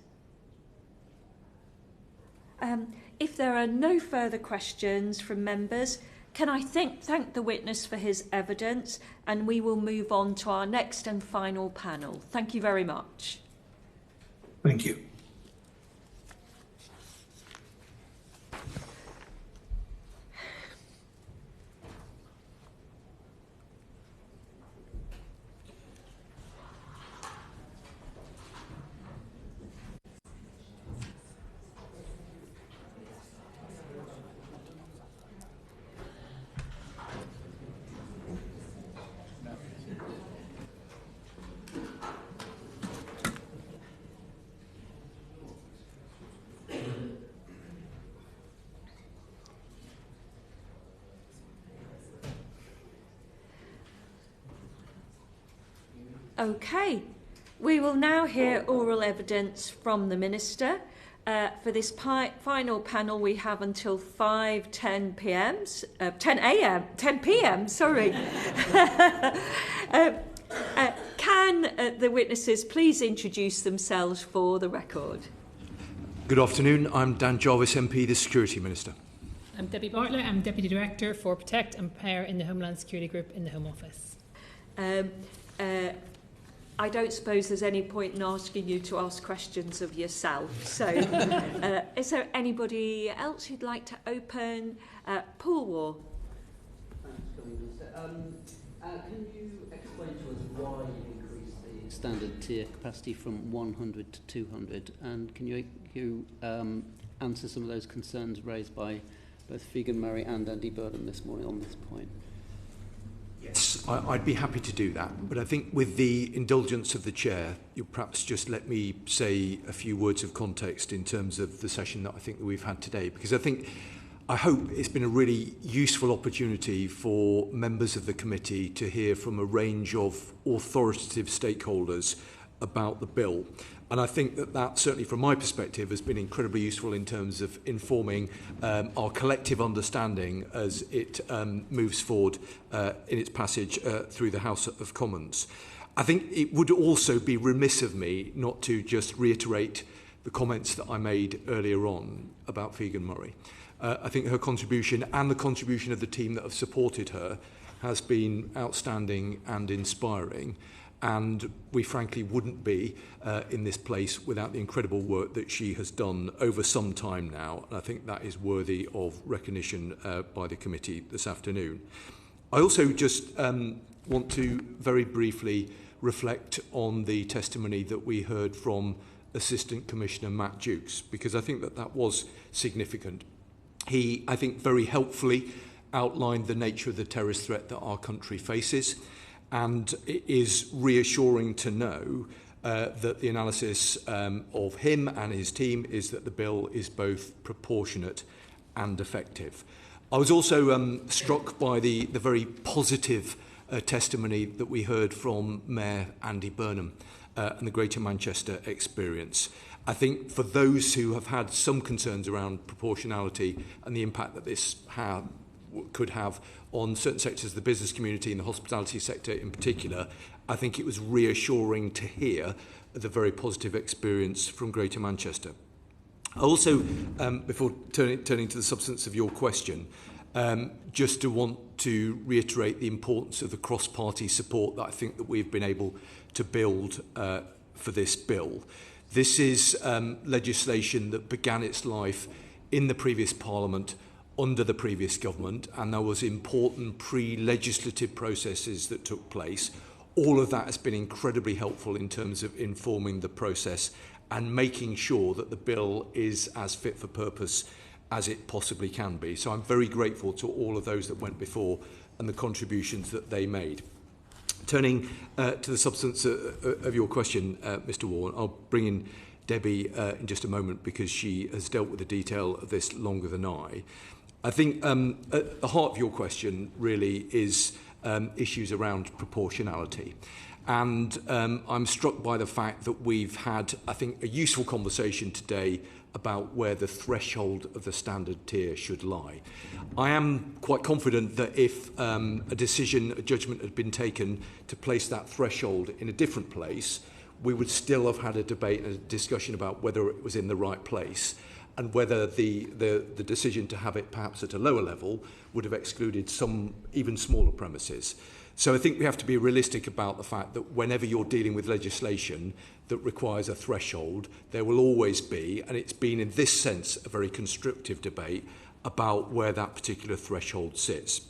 A: If there are no further questions from members, can I thank the witness for his evidence, and we will move on to our next and final panel. Thank you very much.
B: Thank you.
A: Okay, we will now hear oral evidence from the Minister. For this final panel, we have until 10 p.m. Sorry. Can the witnesses please introduce themselves for the record?
C: Good afternoon. I'm Dan Jarvis, MP, the Security Minister.
I: I'm Debbie Bartlett. I'm Deputy Director for Protect and Prepare in the Homeland Security Group in the Home Office.
A: I don't suppose there's any point in asking you to ask questions of yourself. So is there anybody else who'd like to open? Paul War.
R: Can you explain to us why you increased the standard tier capacity from 100 to 200? And can you answer some of those concerns raised by both Figan Murray and Andy Burnham this morning on this point?
C: Yes, I'd be happy to do that. But I think with the indulgence of the Chair, you'll perhaps just let me say a few words of context in terms of the session that I think that we've had today. Because I hope it's been a really useful opportunity for members of the committee to hear from a range of authoritative stakeholders about the bill. And I think that certainly from my perspective has been incredibly useful in terms of informing our collective understanding as it moves forward in its passage through the House of Commons. I think it would also be remiss of me not to just reiterate the comments that I made earlier on about Figan Murray. I think her contribution and the contribution of the team that have supported her has been outstanding and inspiring. And we frankly wouldn't be in this place without the incredible work that she has done over some time now. And I think that is worthy of recognition by the committee this afternoon. I also just want to very briefly reflect on the testimony that we heard from Assistant Commissioner Matt Jukes, because I think that was significant. He, I think, very helpfully outlined the nature of the terrorist threat that our country faces. And it is reassuring to know that the analysis of him and his team is that the bill is both proportionate and effective. I was also struck by the very positive testimony that we heard from Mayor Andy Burnham and the Greater Manchester experience. I think for those who have had some concerns around proportionality and the impact that this could have on certain sectors of the business community and the hospitality sector in particular, I think it was reassuring to hear the very positive experience from Greater Manchester. I also, before turning to the substance of your question, just to want to reiterate the importance of the cross-party support that I think that we've been able to build for this bill. This is legislation that began its life in the previous Parliament under the previous government, and there was important pre-legislative processes that took place. All of that has been incredibly helpful in terms of informing the process and making sure that the bill is as fit for purpose as it possibly can be. So I'm very grateful to all of those that went before and the contributions that they made. Turning to the substance of your question, Mr. Warren, I'll bring in Debbie in just a moment because she has dealt with the detail of this longer than I. I think at the heart of your question really is issues around proportionality. And I'm struck by the fact that we've had, I think, a useful conversation today about where the threshold of the standard tier should lie. I am quite confident that if a judgment had been taken to place that threshold in a different place, we would still have had a debate and a discussion about whether it was in the right place and whether the decision to have it perhaps at a lower level would have excluded some even smaller premises. So I think we have to be realistic about the fact that whenever you're dealing with legislation that requires a threshold, there will always be, and it's been in this sense a very constructive debate about where that particular threshold sits.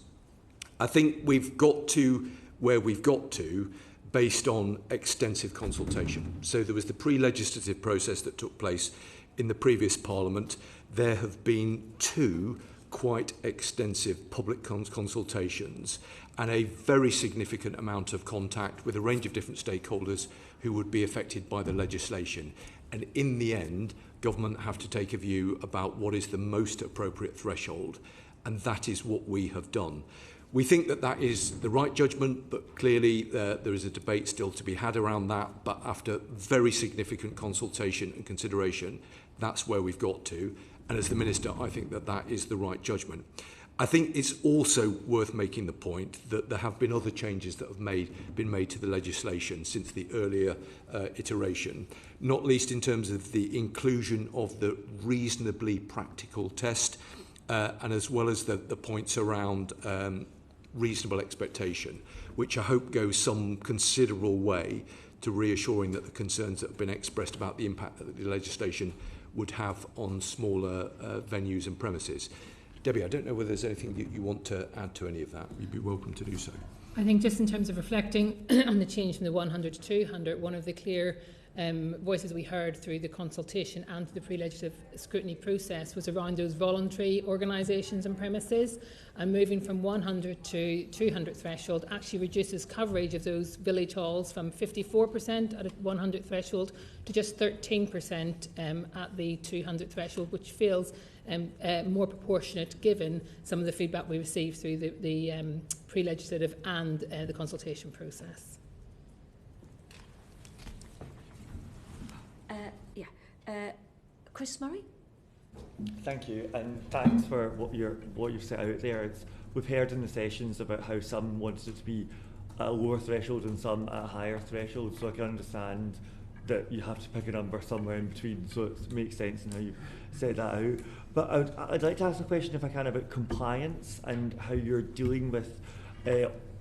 C: I think we've got to where we've got to based on extensive consultation. So there was the pre-legislative process that took place in the previous Parliament. There have been 2 quite extensive public consultations and a very significant amount of contact with a range of different stakeholders who would be affected by the legislation. And in the end, government have to take a view about what is the most appropriate threshold, and that is what we have done. We think that that is the right judgment, but clearly there is a debate still to be had around that. But after very significant consultation and consideration, that's where we've got to. And as the Minister, I think that that is the right judgment. I think it's also worth making the point that there have been other changes that have been made to the legislation since the earlier iteration, not least in terms of the inclusion of the reasonably practical test, and as well as the points around reasonable expectation, which I hope goes some considerable way to reassuring that the concerns that have been expressed about the impact that the legislation would have on smaller venues and premises. Debbie, I don't know whether there's anything you want to add to any of that. You'd be welcome to do so.
I: I think just in terms of reflecting on the change from the 100 to 200, one of the clear voices we heard through the consultation and the pre-legislative scrutiny process was around those voluntary organisations and premises, and moving from 100 to 200 threshold actually reduces coverage of those village halls from 54% at a 100 threshold to just 13% at the 200 threshold, which feels more proportionate given some of the feedback we received through the pre-legislative and the consultation process.
A: Chris Murray?
U: Thank you, and thanks for what you've set out there. We've heard in the sessions about how some wanted it to be at a lower threshold and some at a higher threshold, so I can understand that you have to pick a number somewhere in between, so it makes sense in how you set that out. But I'd like to ask a question, if I can, about compliance and how you're dealing with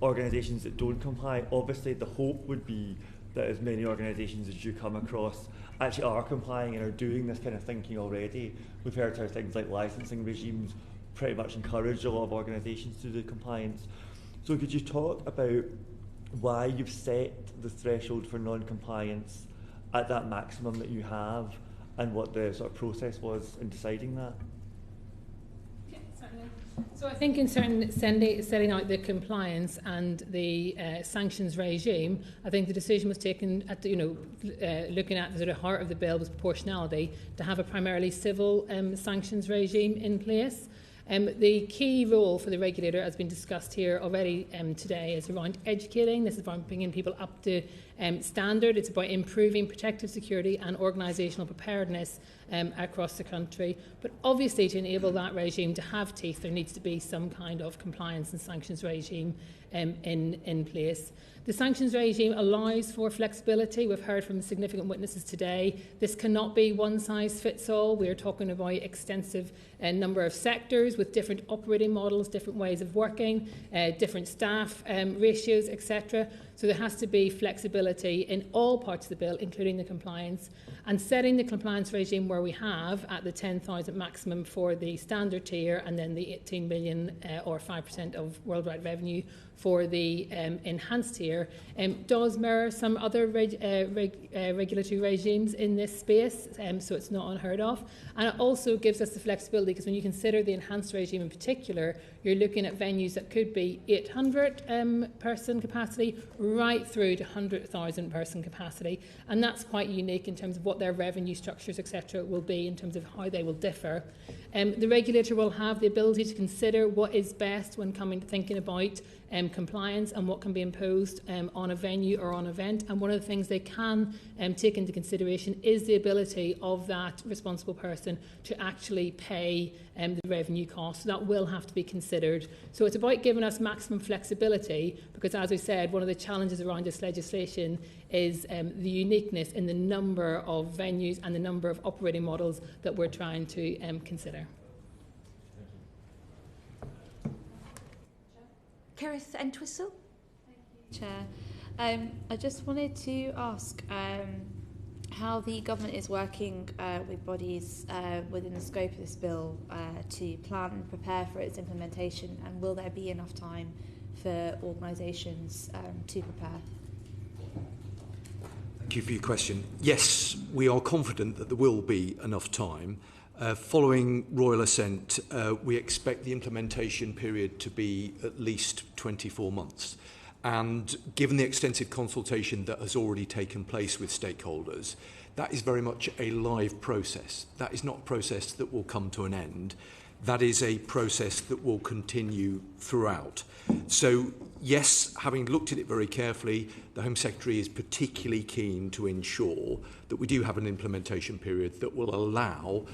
U: organisations that don't comply. Obviously, the hope would be that as many organisations as you come across actually are complying and are doing this kind of thinking already. We've heard how things like licensing regimes pretty much encourage a lot of organisations to do compliance. So could you talk about why you've set the threshold for non-compliance at that maximum that you have, and what the sort of process was in deciding that?
I: Yeah, certainly. So I think in setting out the compliance and the sanctions regime, I think the decision was taken at looking at the sort of heart of the bill was proportionality, to have a primarily civil sanctions regime in place. The key role for the regulator, has been discussed here already today, is around educating. This is about bringing people up to standard. It's about improving protective security and organisational preparedness across the country. But obviously, to enable that regime to have teeth, there needs to be some kind of compliance and sanctions regime in place. The sanctions regime allows for flexibility. We've heard from significant witnesses today. This cannot be one size fits all. We are talking about extensive number of sectors with different operating models, different ways of working, different staff ratios, etc. So there has to be flexibility in all parts of the bill, including the compliance, and setting the compliance regime where we have at the 10,000 maximum for the standard tier, and then the 18 million or 5% of worldwide revenue for the enhanced tier, does mirror some other regulatory regimes in this space, so it's not unheard of. And it also gives us the flexibility, because when you consider the enhanced regime in particular, you're looking at venues that could be 800 person capacity right through to 100,000 person capacity, and that's quite unique in terms of what their revenue structures, etc., will be in terms of how they will differ. The regulator will have the ability to consider what is best when thinking about compliance and what can be imposed on a venue or on an event. And one of the things they can take into consideration is the ability of that responsible person to actually pay the revenue costs. So that will have to be considered. So it's about giving us maximum flexibility, because as I said, one of the challenges around this legislation is the uniqueness in the number of venues and the number of operating models that we're trying to consider.
A: Kerith Entwistle.
D: Chair. I just wanted to ask how the government is working with bodies within the scope of this bill to plan and prepare for its implementation, and will there be enough time for organisations to prepare?
C: Thank you for your question. Yes, we are confident that there will be enough time. Following royal assent, we expect the implementation period to be at least 24 months. And given the extensive consultation that has already taken place with stakeholders, that is very much a live process. That is not a process that will come to an end. That is a process that will continue throughout. So, yes, having looked at it very carefully, the Home Secretary is particularly keen to ensure that we do have an implementation period that will allow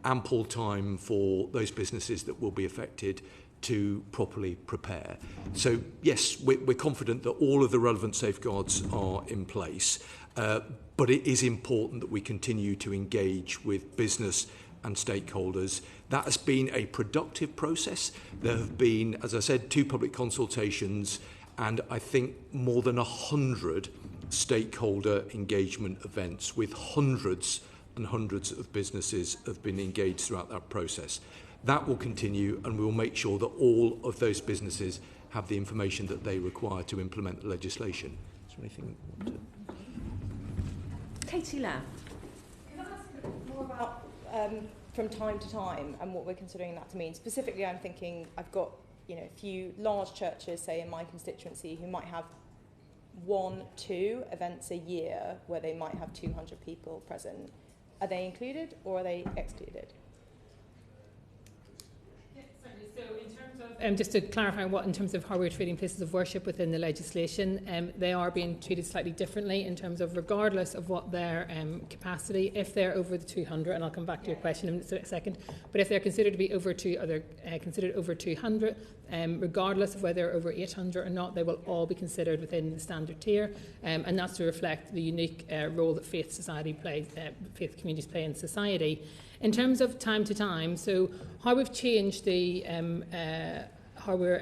C: ample time for those businesses that will be affected to properly prepare. So, yes, we're confident that all of the relevant safeguards are in place, but it is important that we continue to engage with business and stakeholders. That has been a productive process. There have been, as I said, 2 public consultations, and I think more than 100 stakeholder engagement events with hundreds and hundreds of businesses have been engaged throughout that process. That will continue, and we will make sure that all of those businesses have the information that they require to implement the legislation. Is there anything you want to...
A: Katie Lamb.
P: Can I ask more about from time to time and what we're considering that to mean? Specifically, I'm thinking I've got a few large churches, say in my constituency, who might have 1-2 events a year where they might have 200 people present. Are they included or are they excluded?
I: So in terms of, just to clarify in terms of how we're treating places of worship within the legislation, they are being treated slightly differently in terms of regardless of what their capacity, if they're over the 200, and I'll come back to your question in a second, but if they're considered to be over considered over 200, regardless of whether they're over 800 or not, they will all be considered within the standard tier, and that's to reflect the unique role that faith communities play in society. In terms of time to time, so how we've changed the how we're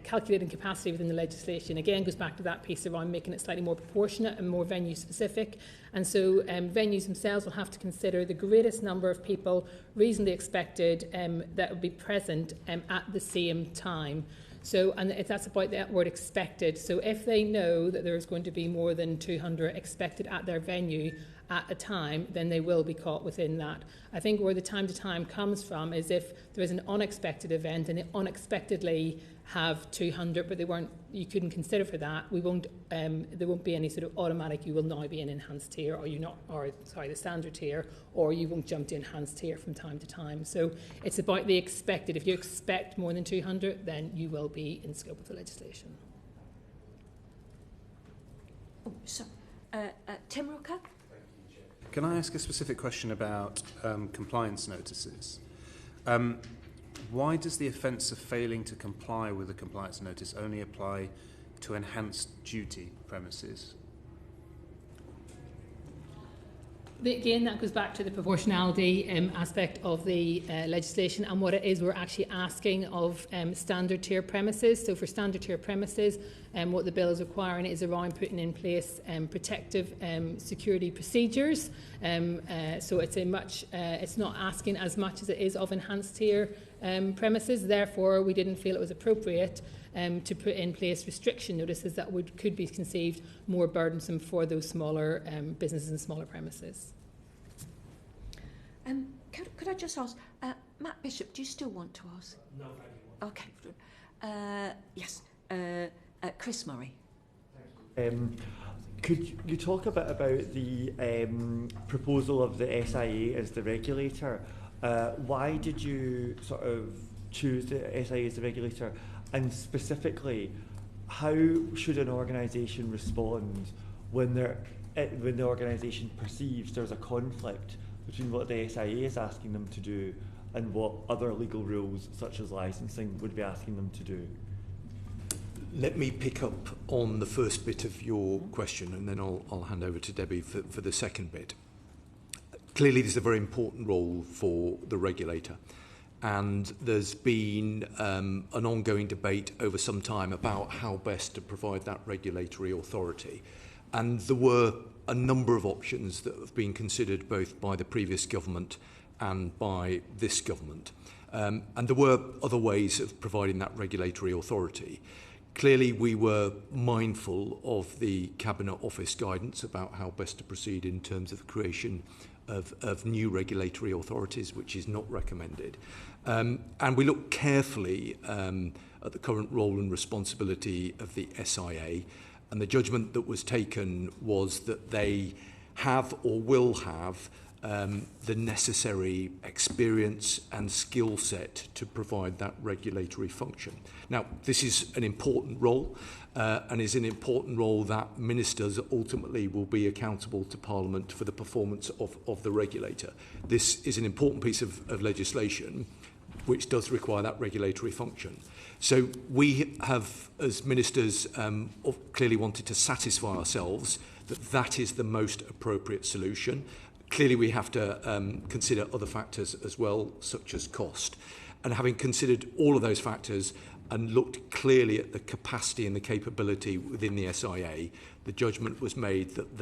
I: calculating capacity within the legislation, again, goes back to that piece around making it slightly more proportionate and more venue specific. And so venues themselves will have to consider the greatest number of people reasonably expected that will be present at the same time. So, and that's about that word expected. So if they know that there's going to be more than 200 expected at their venue at a time, then they will be caught within that. I think where the time to time comes from is if there is an unexpected event and they unexpectedly have 200, but you couldn't consider for that, there won't be any sort of automatic, you will now be in enhanced tier, the standard tier, or you won't jump to enhanced tier from time to time. So it's about the expected. If you expect more than 200, then you will be in scope of the legislation.
A: Tim Rooker?
E: Can I ask a specific question about compliance notices? Why does the offence of failing to comply with a compliance notice only apply to enhanced duty premises?
I: Again, that goes back to the proportionality aspect of the legislation, and what it is we're actually asking of standard tier premises. So for standard tier premises, what the bill is requiring is around putting in place protective security procedures. So it's not asking as much as it is of enhanced tier premises. Therefore, we didn't feel it was appropriate to put in place restriction notices that could be conceived more burdensome for those smaller businesses and smaller premises.
A: Could I just ask, Matt Bishop, do you still want to ask?
H: No, thank you.
A: Okay. Yes. Chris Murray.
U: Could you talk a bit about the proposal of the SIA as the regulator? Why did you sort of choose the SIA as the regulator? And specifically, how should an organisation respond when the organisation perceives there's a conflict between what the SIA is asking them to do and what other legal rules, such as licensing, would be asking them to do?
C: Let me pick up on the first bit of your question, and then I'll hand over to Debbie for the second bit. Clearly, this is a very important role for the regulator. And there's been an ongoing debate over some time about how best to provide that regulatory authority. And there were a number of options that have been considered both by the previous government and by this government. And there were other ways of providing that regulatory authority. Clearly, we were mindful of the Cabinet Office guidance about how best to proceed in terms of the creation of new regulatory authorities, which is not recommended. And we look carefully at the current role and responsibility of the SIA, and the judgment that was taken was that they have or will have the necessary experience and skill set to provide that regulatory function. Now, this is an important role, and is an important role that ministers ultimately will be accountable to Parliament for the performance of the regulator. This is an important piece of legislation which does require that regulatory function. So we have, as ministers, clearly wanted to satisfy ourselves that that is the most appropriate solution. Clearly, we have to consider other factors as well, such as cost. And having considered all of those factors and looked clearly at the capacity and the capability within the SIA, the judgment was made that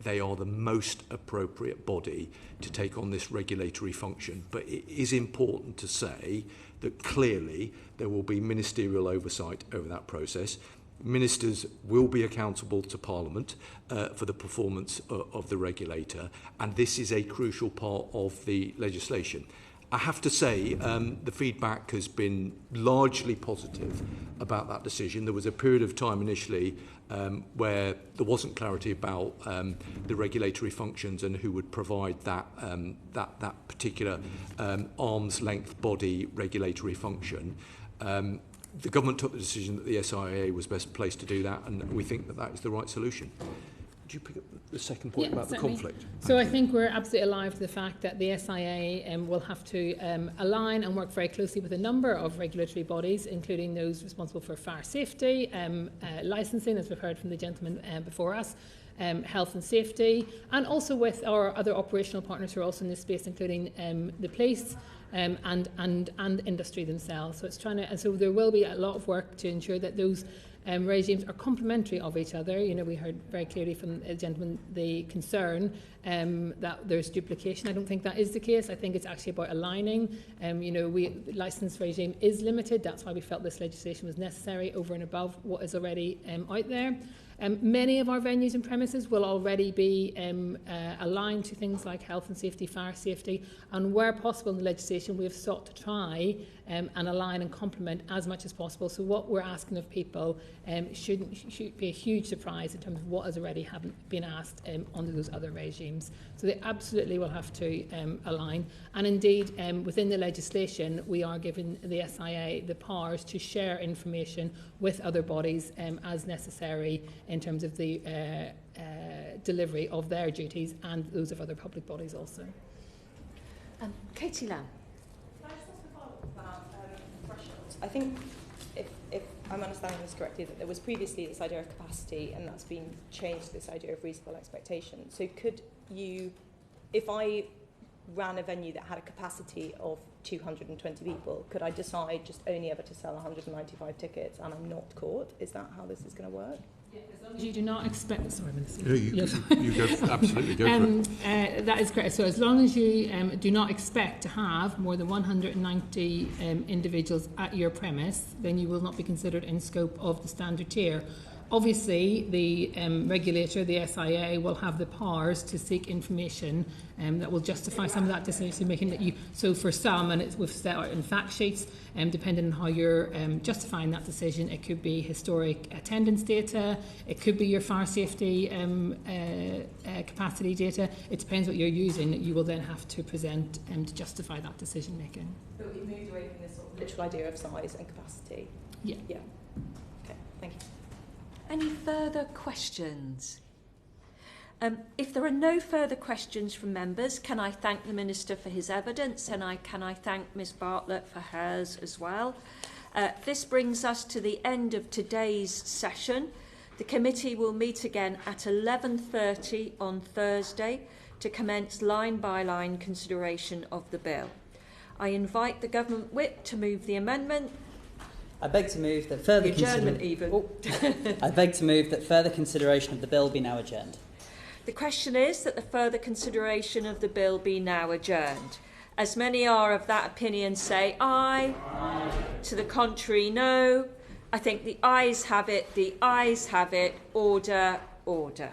C: they are the most appropriate body to take on this regulatory function. But it is important to say that clearly there will be ministerial oversight over that process. Ministers will be accountable to Parliament for the performance of the regulator, and this is a crucial part of the legislation. I have to say the feedback has been largely positive about that decision. There was a period of time initially where there wasn't clarity about the regulatory functions and who would provide that particular arm's length body regulatory function. The government took the decision that the SIA was best placed to do that, and we think that that is the right solution. Would you pick up the second point about
I: certainly.
C: the conflict?
I: So I think we're absolutely alive to the fact that the SIA will have to align and work very closely with a number of regulatory bodies, including those responsible for fire safety, licensing, as we've heard from the gentleman before us, health and safety, and also with our other operational partners who are also in this space, including the police, and industry themselves. So it's and so there will be a lot of work to ensure that those regimes are complementary of each other. You know, we heard very clearly from the gentleman the concern that there's duplication. I don't think that is the case. I think it's actually about aligning. The licence regime is limited. That's why we felt this legislation was necessary over and above what is already out there. Many of our venues and premises will already be aligned to things like health and safety, fire safety, and where possible in the legislation we have sought to try and align and complement as much as possible. So what we're asking of people should be a huge surprise in terms of what has already been asked under those other regimes. So they absolutely will have to align. And indeed, within the legislation, we are giving the SIA the powers to share information with other bodies as necessary in terms of the delivery of their duties and those of other public bodies also.
A: Katie Lamb.
P: I think, if I'm understanding this correctly, that there was previously this idea of capacity and that's been changed to this idea of reasonable expectation. So could you if I ran a venue that had a capacity of 220 people, could I decide just only ever to sell 195 tickets and I'm not caught? Is that how this is going to work?
I: You do not expect... Sorry, Minister.
C: You go, absolutely, go for it.
I: That is correct. So as long as you do not expect to have more than 190 individuals at your premise, then you will not be considered in scope of the standard tier. Obviously, the regulator, the SIA, will have the powers to seek information that will justify some of that decision making that you. So for some, and we've set out in fact sheets, depending on how you're justifying that decision, it could be historic attendance data, it could be your fire safety capacity data. It depends what you're using. You will then have to present to justify that decision making.
P: So we moved away from this sort of literal idea of size and capacity.
I: Yeah.
P: Yeah. Okay. Thank you.
A: Any further questions? If there are no further questions from members, can I thank the Minister for his evidence, and can I thank Ms Bartlett for hers as well. This brings us to the end of today's session. The committee will meet again at 11:30 on Thursday to commence line-by-line consideration of the bill. I invite the Government Whip to move the amendment.
H: I beg to move that further
A: I
H: beg to move that further consideration of the bill be now adjourned.
A: The question is that the further consideration of the bill be now adjourned. As many are of that opinion, say aye. Aye. To the contrary, no. I think the ayes have it. The ayes have it. Order, order.